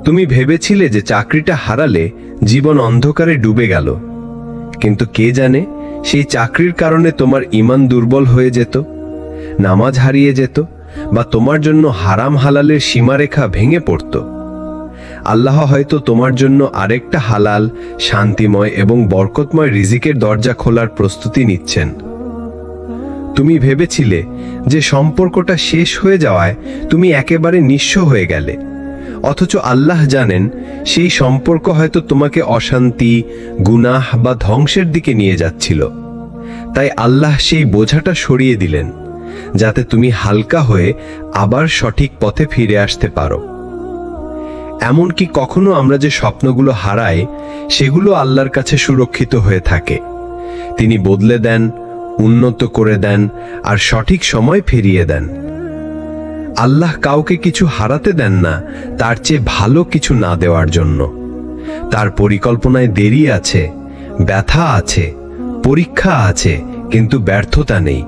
S4: তুমি ভেবেছিলে যে চাকরিটা হারালে জীবন অন্ধকারে ডুবে গেল, কিন্তু কে জানে সেই চাকরির কারণে তোমার ঈমান দুর্বল হয়ে যেত, নামাজ হারিয়ে যেত, বা তোমার জন্য হারাম হালালের সীমারেখা ভেঙে পড়ত। আল্লাহ হয়তো তোমার জন্য আরেকটা হালাল, শান্তিময় এবং বরকতময় রিজিকের দরজা খোলার প্রস্তুতি নিচ্ছেন। তুমি ভেবেছিলে যে সম্পর্কটা শেষ হয়ে যাওয়ায় তুমি একেবারে নিঃস্ব হয়ে গেলে, অথচ আল্লাহ জানেন সেই সম্পর্ক হয়তো তোমাকে অশান্তি, গুনাহ বা ধ্বংসের দিকে নিয়ে যাচ্ছিল। তাই আল্লাহ সেই বোঝাটা সরিয়ে দিলেন, যাতে তুমি হালকা হয়ে আবার সঠিক পথে ফিরে আসতে পারো। এমনকি কখনো আমরা যে স্বপ্নগুলো হারাই সেগুলো আল্লাহর কাছে সুরক্ষিত হয়ে থাকে। তিনি বদলে দেন, উন্নত করে দেন আর সঠিক সময় ফিরিয়ে দেন। আল্লাহ কাউকে কিছু হারাতে দেন না তার চেয়ে ভালো কিছু না দেওয়ার জন্য। তার পরিকল্পনায় দেরি আছে, ব্যথা আছে, পরীক্ষা আছে, কিন্তু ব্যর্থতা নেই।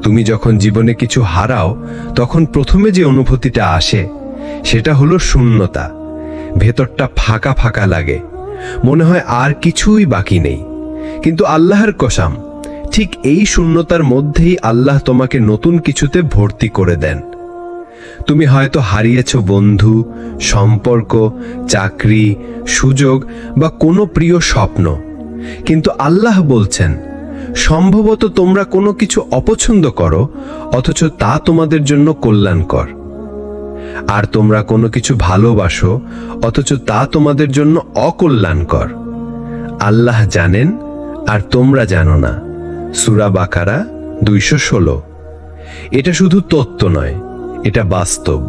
S4: তুমি যখন জীবনে কিছু হারাও তখন প্রথমে যে অনুভূতিটা আসে সেটা হলো শূন্যতা। ভেতরটা ফাঁকা ফাঁকা লাগে, মনে হয় আর কিছুই বাকি নেই। কিন্তু আল্লাহর কসম, ঠিক এই শূন্যতার মধ্যেই আল্লাহ তোমাকে নতুন কিছুতে ভর্তি করে দেন। তুমি হয়তো হারিয়েছ বন্ধু, সম্পর্ক, চাকরি, সুযোগ বা কোনো প্রিয় স্বপ্ন, কিন্তু আল্লাহ বলছেন সম্ভবত তোমরা কোনো কিছু অপছন্দ করো অথচ তা তোমাদের জন্য কল্যাণকর। আর তোমরা কোনো কিছু ভালোবাসো অথচ তা তোমাদের জন্য অকল্যাণকর। আল্লাহ জানেন আর তোমরা জানো না। সূরা বাকারা 216। এটা শুধু তত্ত্ব নয়, এটা বাস্তব।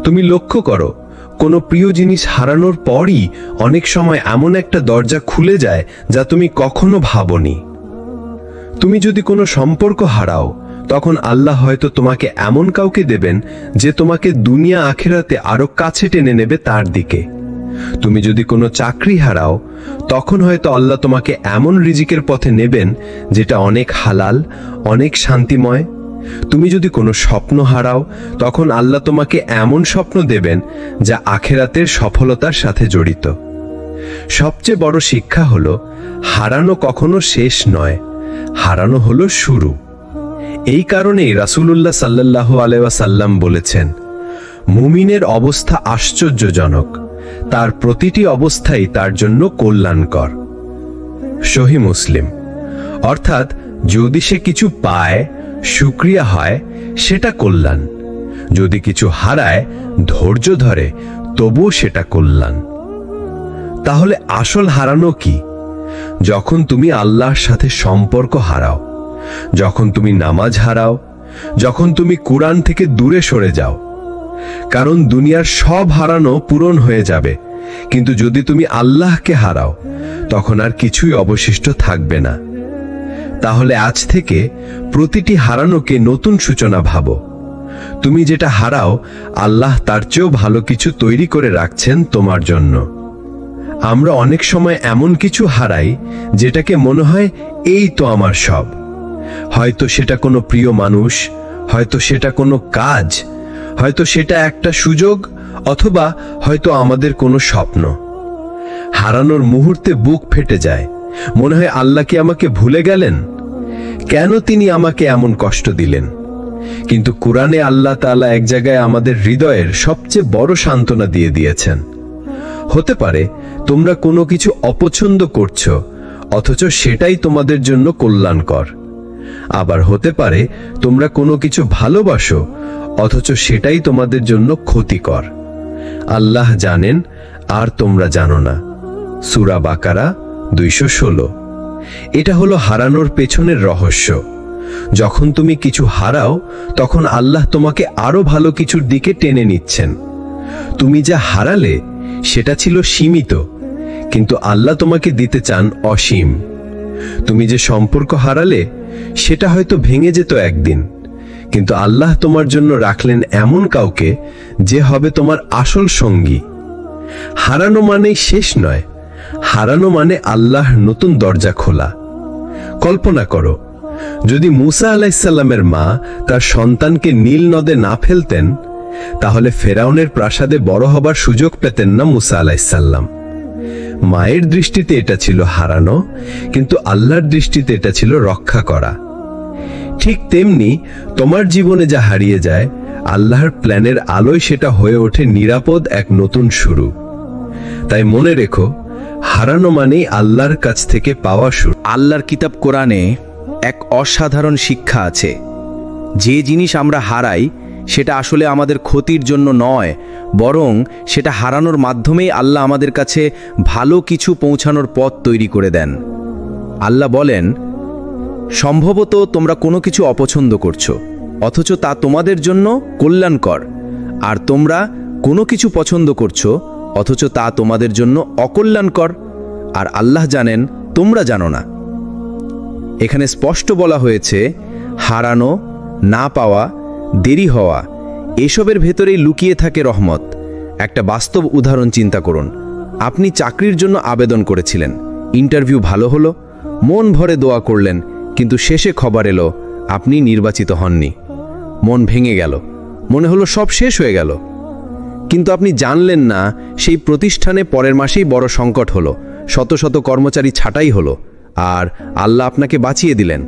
S4: তুমি লক্ষ্য করো, কোনো প্রিয় জিনিস হারানোর পরই অনেক সময় এমন একটা দরজা খুলে যায় যা তুমি কখনো ভাবনি। তুমি যদি কোনো সম্পর্ক হারাও তখন আল্লাহ হয়তো তোমাকে এমন কাউকে দেবেন যে তোমাকে দুনিয়া আখিরাতে আরো কাছে টেনে নেবে তার দিকে। তুমি যদি কোনো চাকরি হারাও তখন হয়তো আল্লাহ তোমাকে এমন রিজিকের পথে নেবেন যেটা অনেক হালাল, অনেক শান্তিময়। তুমি যদি কোনো স্বপ্ন হারাও তখন আল্লাহ তোমাকে এমন স্বপ্ন দেবেন যা আখিরাতের সফলতার সাথে জড়িত। সবচেয়ে বড় শিক্ষা হলো হারানো কখনো শেষ নয়, হারানো হলো শুরু। এই কারণেই রাসূলুল্লাহ সাল্লাল্লাহু আলাইহি ওয়াসাল্লাম বলেছেন, মুমিনের অবস্থা আশ্চর্যজনক, তার প্রতিটি অবস্থাই তার জন্য কল্যাণকর। সহিহ মুসলিম। অর্থাৎ যদি সে কিছু পায়, শুকরিয়া হয়, সেটা কল্যাণ। যদি কিছু হারায়, ধৈর্য ধরে, তবুও সেটা কল্যাণ। তাহলে আসল হারানো কি? যখন তুমি আল্লাহর সাথে সম্পর্ক হারাও, যখন তুমি নামাজ হারাও, যখন তুমি কুরআন থেকে দূরে সরে যাও। কারণ দুনিয়ার সব হারানো পূরণ হয়ে যাবে, কিন্তু যদি তুমি আল্লাহকে হারাও তখন আর কিছুই অবশিষ্ট থাকবে না। তাহলে আজ থেকে প্রতিটি হারানোকে নতুন সূচনা ভাবো। তুমি যেটা হারাও, আল্লাহ তার চেয়েও ভালো কিছু তৈরি করে রাখছেন তোমার জন্য। আমরা অনেক সময় এমন কিছু হারাই যেটাকে মনে হয় এই তো আমার সব। হয়তো সেটা কোনো প্রিয় মানুষ, হয়তো সেটা কোনো কাজ, হয়তো সেটা একটা সুযোগ, অথবা হয়তো আমাদের কোনো স্বপ্ন। হারানোর মুহূর্তে বুক ফেটে যায়, মনে হয় আল্লাহ কি আমাকে ভুলে গেলেন? কেন তিনি আমাকে এমন কষ্ট দিলেন? কিন্তু কুরআনে আল্লাহ তাআলা এক জায়গায় আমাদের হৃদয়ের সবচেয়ে বড় সান্ত্বনা দিয়ে দিয়েছেন। হতে পারে তোমরা কোনো কিছু অপছন্দ করছো অথচ সেটাই তোমাদের জন্য কল্যাণকর। আবার হতে পারে তোমরা কোনো কিছু ভালোবাসো অথচ সেটাই তোমাদের জন্য ক্ষতিকর। আল্লাহ জানেন আর তোমরা জানো না। সূরা বাকারা 216। এটা হলো হারানোর পেছনের রহস্য। যখন তুমি কিছু হারাও তখন আল্লাহ তোমাকে আরো ভালো কিছুর দিকে টেনে নিচ্ছেন। তুমি যা হারালে সেটা ছিল সীমিত, কিন্তু আল্লাহ তোমাকে দিতে চান অসীম। তুমি যে সম্পর্ক হারালে সেটা হয়তো ভেঙে যেত একদিন, কিন্তু আল্লাহ তোমার জন্য রাখলেন এমন কাউকে যে হবে তোমার আসল সঙ্গী। হারানো মানেই শেষ নয়, হারানো মানে আল্লাহর নতুন দরজা খোলা। কল্পনা করো, যদি মুসা আলাইহিস সালামের মা তার সন্তানকে নীল নদে না ফেলতেন তাহলে ফেরাউনের প্রাসাদে বড় হবার সুযোগ পেতেন না মুসা আলাইহিস সালাম। মায়ের দৃষ্টিতে এটা ছিল হারানো, কিন্তু আল্লাহর দৃষ্টিতে এটা ছিল রক্ষা করা। ঠিক তেমনি তোমার জীবনে যা হারিয়ে যায়, আল্লাহর প্ল্যানের আলোয় সেটা হয়ে ওঠে নিরাপদ এক নতুন শুরু। তাই মনে রেখো, হারানো মানেই আল্লাহর কাছ থেকে পাওয়া শুরু।
S2: আল্লাহর কিতাব কোরআনে এক অসাধারণ শিক্ষা আছে। যে জিনিস আমরা হারাই সেটা আসলে আমাদের ক্ষতির জন্য নয়, বরং সেটা হারানোর মাধ্যমেই আল্লাহ আমাদের কাছে ভালো কিছু পৌঁছানোর পথ তৈরি করে দেন। আল্লাহ বলেন, সম্ভবত তোমরা কোনো কিছু অপছন্দ করছো অথচ তা তোমাদের জন্য কল্যাণকর, আর তোমরা
S5: কোনো কিছু পছন্দ করছো অথচ তা তোমাদের জন্য অকল্যাণকর, আর আল্লাহ জানেন তোমরা জানো না। এখানে স্পষ্ট বলা হয়েছে হারানো, না পাওয়া, দেরি হওয়া এসবের ভেতরেই লুকিয়ে থাকে রহমত। একটা বাস্তব উদাহরণ চিন্তা করুন। আপনি চাকরির জন্য আবেদন করেছিলেন, ইন্টারভিউ ভালো হলো, মন ভরে দোয়া করলেন, কিন্তু শেষে খবর এলো আপনি নির্বাচিত হননি। মন ভেঙে গেল, মনে হলো সব শেষ হয়ে গেল। কিন্তু আপনি জানলেন না সেই প্রতিষ্ঠানে পরের মাসেই বড় সংকট হলো, শত শত কর্মচারী ছাঁটাই হলো, আর আল্লাহ আপনাকে বাঁচিয়ে দিলেন।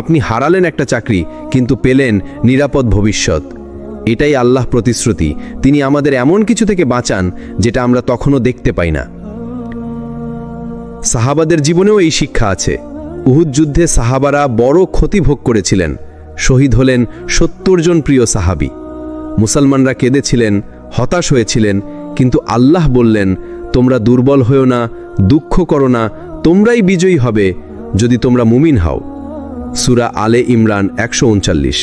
S5: আপনি হারালেন একটা চাকরি কিন্তু পেলেন নিরাপদ ভবিষ্যৎ। এটাই আল্লাহ প্রতিশ্রুতি। তিনি আমাদের এমন কিছু থেকে বাঁচান যেটা আমরা তখনও দেখতে পাই না। সাহাবাদের জীবনেও এই শিক্ষা আছে। উহুদ যুদ্ধে সাহাবারা বড় ক্ষতি ভোগ করেছিলেন, শহীদ হলেন 70 জন প্রিয় সাহাবী। মুসলমানরা কেঁদেছিলেন, হতাশ হয়েছিলেন, কিন্তু আল্লাহ বললেন, তোমরা দুর্বল হও না, দুঃখ করো না, তোমরাই বিজয়ী হবে যদি তোমরা মুমিন হও। সূরা আলে ইমরান 139।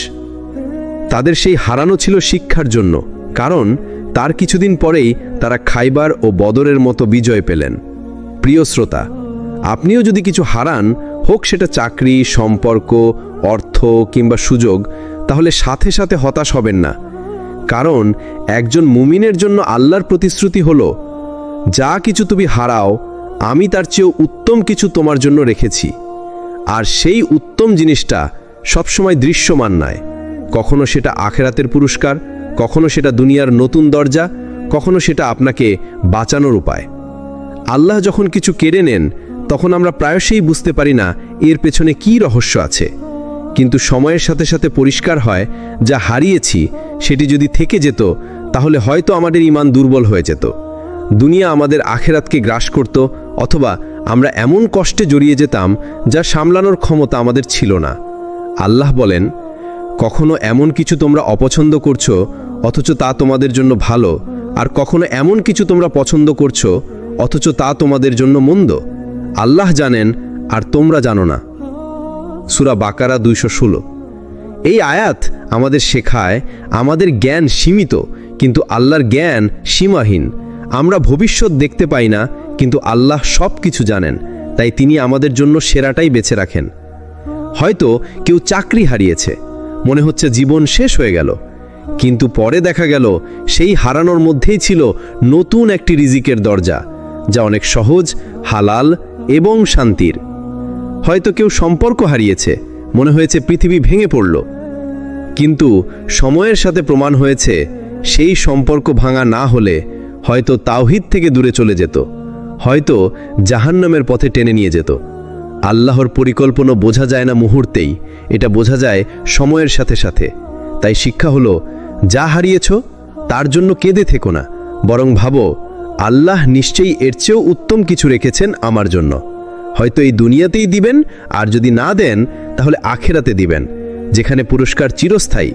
S5: তাদের সেই হারানো ছিল শিক্ষার জন্য, কারণ তার কিছুদিন পরেই তারা খাইবার ও বদরের মতো বিজয় পেলেন। প্রিয় শ্রোতা, আপনিও যদি কিছু হারান, হোক সেটা চাকরি, সম্পর্ক, অর্থ কিংবা সুযোগ, তাহলে সাথে সাথে হতাশ হবেন না। কারণ একজন মুমিনের জন্য আল্লাহর প্রতিশ্রুতি হলো, যা কিছু তুমি হারাও আমি তার চেয়েও উত্তম কিছু তোমার জন্য রেখেছি। আর সেই উত্তম জিনিসটা সবসময় দৃশ্যমান নয়। কখনো সেটা আখেরাতের পুরস্কার, কখনো সেটা দুনিয়ার নতুন দরজা, কখনো সেটা আপনাকে বাঁচানোর উপায়। আল্লাহ যখন কিছু কেড়ে নেন তখন আমরা প্রায়শই বুঝতে পারি না এর পেছনে কী রহস্য আছে, কিন্তু সময়ের সাথে সাথে পরিষ্কার হয় যা হারিয়েছি সেটি যদি থেকে যেত তাহলে হয়তো আমাদের ঈমান দুর্বল হয়ে যেত, দুনিয়া আমাদের আখেরাতকে গ্রাস করত, অথবা আমরা এমন কষ্টে জড়িয়ে যেতাম যা সামলানোর ক্ষমতা আমাদের ছিল না। আল্লাহ বলেন, কখনো এমন কিছু তোমরা অপছন্দ করছো অথচ তা তোমাদের জন্য ভালো, আর কখনো এমন কিছু তোমরা পছন্দ করছো অথচ তা তোমাদের জন্য মন্দ। আল্লাহ জানেন আর তোমরা জানো না। সূরা বাকারা 216। এই আয়াত আমাদের শেখায় আমাদের জ্ঞান সীমিত, কিন্তু আল্লাহর জ্ঞান সীমাহীন। আমরা ভবিষ্যৎ দেখতে পাই না, কিন্তু আল্লাহ সব কিছু জানেন, তাই তিনি আমাদের জন্য সেরাটাই বেছে রাখেন। হয়তো কেউ চাকরি হারিয়েছে, মনে হচ্ছে জীবন শেষ হয়ে গেল, কিন্তু পরে দেখা গেল সেই হারানোর মধ্যেই ছিল নতুন একটি রিজিকের দরজা, যা অনেক সহজ, হালাল এবং শান্তির। হয়তো কেউ সম্পর্ক হারিয়েছে, মনে হয়েছে পৃথিবী ভেঙে পড়ল, কিন্তু সময়ের সাথে প্রমাণ হয়েছে সেই সম্পর্ক ভাঙা না হলে হয়তো তাওহীদ থেকে দূরে চলে যেত, হয়তো জাহান্নামের পথে টেনে নিয়ে যেত। আল্লাহর পরিকল্পনা বোঝা যায় না মুহূর্তেই, এটা বোঝা যায় সময়ের সাথে সাথে। তাই শিক্ষা হলো, যা হারিয়েছ তার জন্য কেঁদে থেকো না, বরং ভাবো আল্লাহ নিশ্চয়ই এর চেয়েও উত্তম কিছু রেখেছেন আমার জন্য। হয়তো এই দুনিয়াতেই দিবেন, আর যদি না দেন তাহলে আখেরাতে দিবেন, যেখানে পুরস্কার চিরস্থায়ী।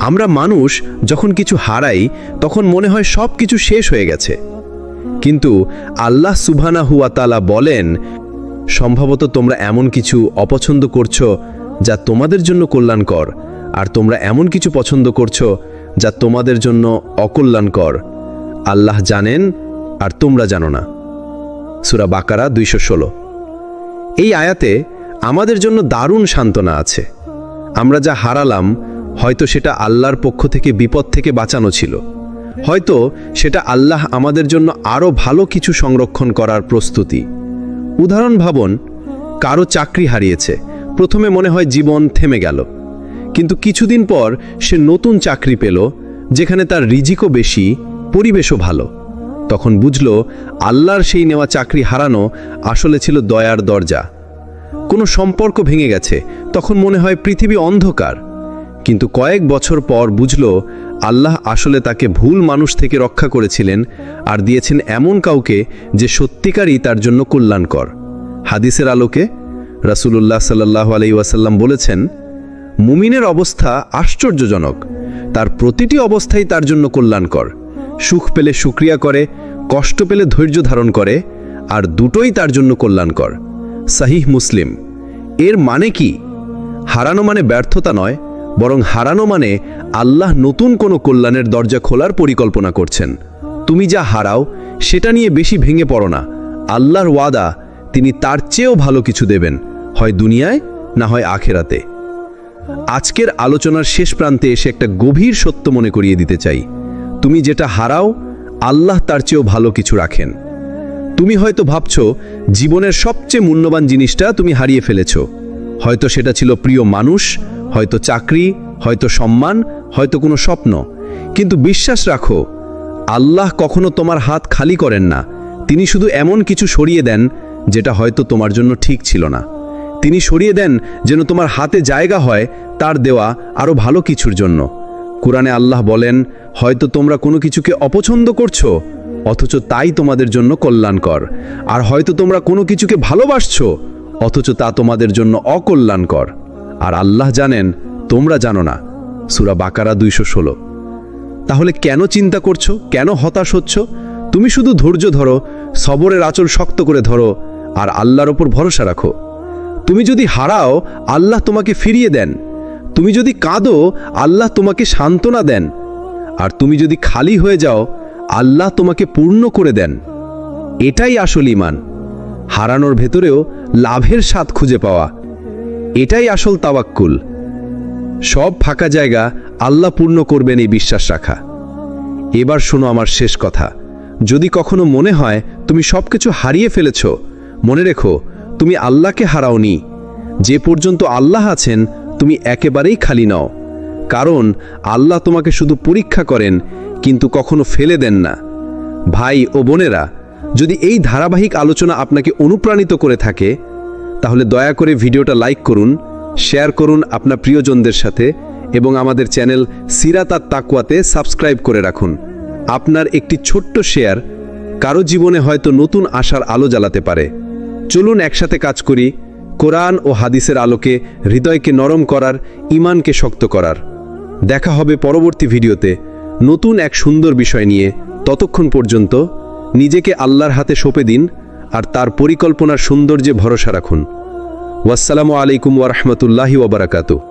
S5: আমরা মানুষ যখন কিছু হারাই তখন মনে হয় সব কিছু শেষ হয়ে গেছে, কিন্তু আল্লাহ সুবহানাহু ওয়া তাআলা বলেন, সম্ভবত তোমরা এমন কিছু অপছন্দ করছো যা তোমাদের জন্য কল্যাণকর, আর তোমরা এমন কিছু পছন্দ করছো যা তোমাদের জন্য অকল্যাণকর। আল্লাহ জানেন আর তোমরা জানো না। সূরা বাকারা 216। এই আয়াতে আমাদের জন্য দারুণ সান্ত্বনা আছে। আমরা যা হারালাম হয়তো সেটা আল্লাহর পক্ষ থেকে বিপদ থেকে বাঁচানো ছিল, হয়তো সেটা আল্লাহ আমাদের জন্য আরও ভালো কিছু সংরক্ষণ করার প্রস্তুতি। উদাহরণ ভাবুন, কারো চাকরি হারিয়েছে, প্রথমে মনে হয় জীবন থেমে গেল, কিন্তু কিছুদিন পর সে নতুন চাকরি পেল যেখানে তার রিজিকও বেশি, পরিবেশও ভালো। তখন বুঝল আল্লাহর সেই নেওয়া চাকরি হারানো আসলে ছিল দয়ার দরজা। কোনো সম্পর্ক ভেঙে গেছে, তখন মনে হয় পৃথিবী অন্ধকার, কিন্তু কয়েক বছর পর বুঝল আল্লাহ আসলে তাকে ভুল মানুষ থেকে রক্ষা করেছিলেন আর দিয়েছেন এমন কাউকে যে সত্যিকারই তার জন্য কল্যাণকর। হাদিসের আলোকে রাসূলুল্লাহ সাল্লাল্লাহু আলাইহি ওয়াসাল্লাম বলেছেন, মুমিনের অবস্থা আশ্চর্যজনক, তার প্রতিটি অবস্থাই তার জন্য কল্যাণকর। সুখ পেলে শুকরিয়া করে, কষ্ট পেলে ধৈর্য ধারণ করে, আর দুটোই তার জন্য কল্যাণকর। সহিহ মুসলিম। এর মানে কি? হারানো মানে ব্যর্থতা নয়, বরং হারানো মানে আল্লাহ নতুন কোনো কল্যাণের দরজা খোলার পরিকল্পনা করছেন। তুমি যা হারাও সেটা নিয়ে বেশি ভেঙে পড়ো না। আল্লাহর ওয়াদা, তিনি তার চেয়েও ভালো কিছু দেবেন, হয় দুনিয়ায় না হয় আখেরাতে। আজকের আলোচনার শেষ প্রান্তে এসে একটা গভীর সত্য মনে করিয়ে দিতে চাই। তুমি যেটা হারাও, আল্লাহ তার চেয়েও ভালো কিছু রাখেন। তুমি হয়তো ভাবছো জীবনের সবচেয়ে মূল্যবান জিনিসটা তুমি হারিয়ে ফেলেছো। হয়তো সেটা ছিল প্রিয় মানুষ, হয়তো চাকরি, হয়তো সম্মান, হয়তো কোনো স্বপ্ন। কিন্তু বিশ্বাস রাখো, আল্লাহ কখনো তোমার হাত খালি করেন না। তিনি শুধু এমন কিছু সরিয়ে দেন যেটা হয়তো তোমার জন্য ঠিক ছিল না। তিনি সরিয়ে দেন যেন তোমার হাতে জায়গা হয় তার দেওয়া আরও ভালো কিছুর জন্য। কোরআনে আল্লাহ বলেন, হয়তো তোমরা কোনো কিছুকে অপছন্দ করছো, অথচ তাই তোমাদের জন্য কল্যাণকর। আর হয়তো তোমরা কোনো কিছুকে ভালোবাসছো, অথচ তা তোমাদের জন্য অকল্যাণকর। আর আল্লাহ জানেন, তোমরা জানো না। সূরা বাকারা 216। তাহলে কেন চিন্তা করছো, কেন হতাশ হচ্ছ? তুমি শুধু ধৈর্য ধরো, সবরের আঁচল শক্ত করে ধরো, আর আল্লাহর ওপর ভরসা রাখো। তুমি যদি হারাও, আল্লাহ তোমাকে ফিরিয়ে দেন। তুমি যদি কাঁদো, আল্লাহ তোমাকে সান্ত্বনা দেন। আর তুমি যদি খালি হয়ে যাও, আল্লাহ তোমাকে পূর্ণ করে দেন। এটাই আসল ঈমান। হারানোর ভেতরেও লাভের স্বাদ খুঁজে পাওয়া, এটাই আসল তাওয়াক্কুল। সব ফাঁকা জায়গা আল্লাহ পূর্ণ করবেন এই বিশ্বাস রাখা। এবার শোনো আমার শেষ কথা। যদি কখনো মনে হয় তুমি সবকিছু হারিয়ে ফেলেছ, মনে রেখো, তুমি আল্লাহকে হারাওনি। যে পর্যন্ত আল্লাহ আছেন, তুমি একেবারেই খালি নও। কারণ আল্লাহ তোমাকে শুধু পরীক্ষা করেন, কিন্তু কখনো ফেলে দেন না। ভাই ও বোনেরা, যদি এই ধারাবাহিক আলোচনা আপনাকে অনুপ্রাণিত করে থাকে, তাহলে দয়া করে ভিডিওটা লাইক করুন, শেয়ার করুন আপনার প্রিয়জনদের সাথে, এবং আমাদের চ্যানেল সিরাত আর তাকওয়াতে সাবস্ক্রাইব করে রাখুন। আপনার একটি ছোট্ট শেয়ার কারো জীবনে হয়তো নতুন আশার আলো জ্বালাতে পারে। চলুন একসাথে কাজ করি, কোরআন ও হাদিসের আলোকে হৃদয়কে নরম করার, ঈমানকে শক্ত করার। দেখা হবে পরবর্তী ভিডিওতে নতুন এক সুন্দর বিষয় নিয়ে। ততক্ষণ পর্যন্ত নিজেকে আল্লাহর হাতে সঁপে দিন, আর তার পরিকল্পনার সৌন্দর্যে ভরসা রাখুন। ওয়াসসালামু আলাইকুম ওয়া রাহমাতুল্লাহি ওয়া বারাকাতুহু।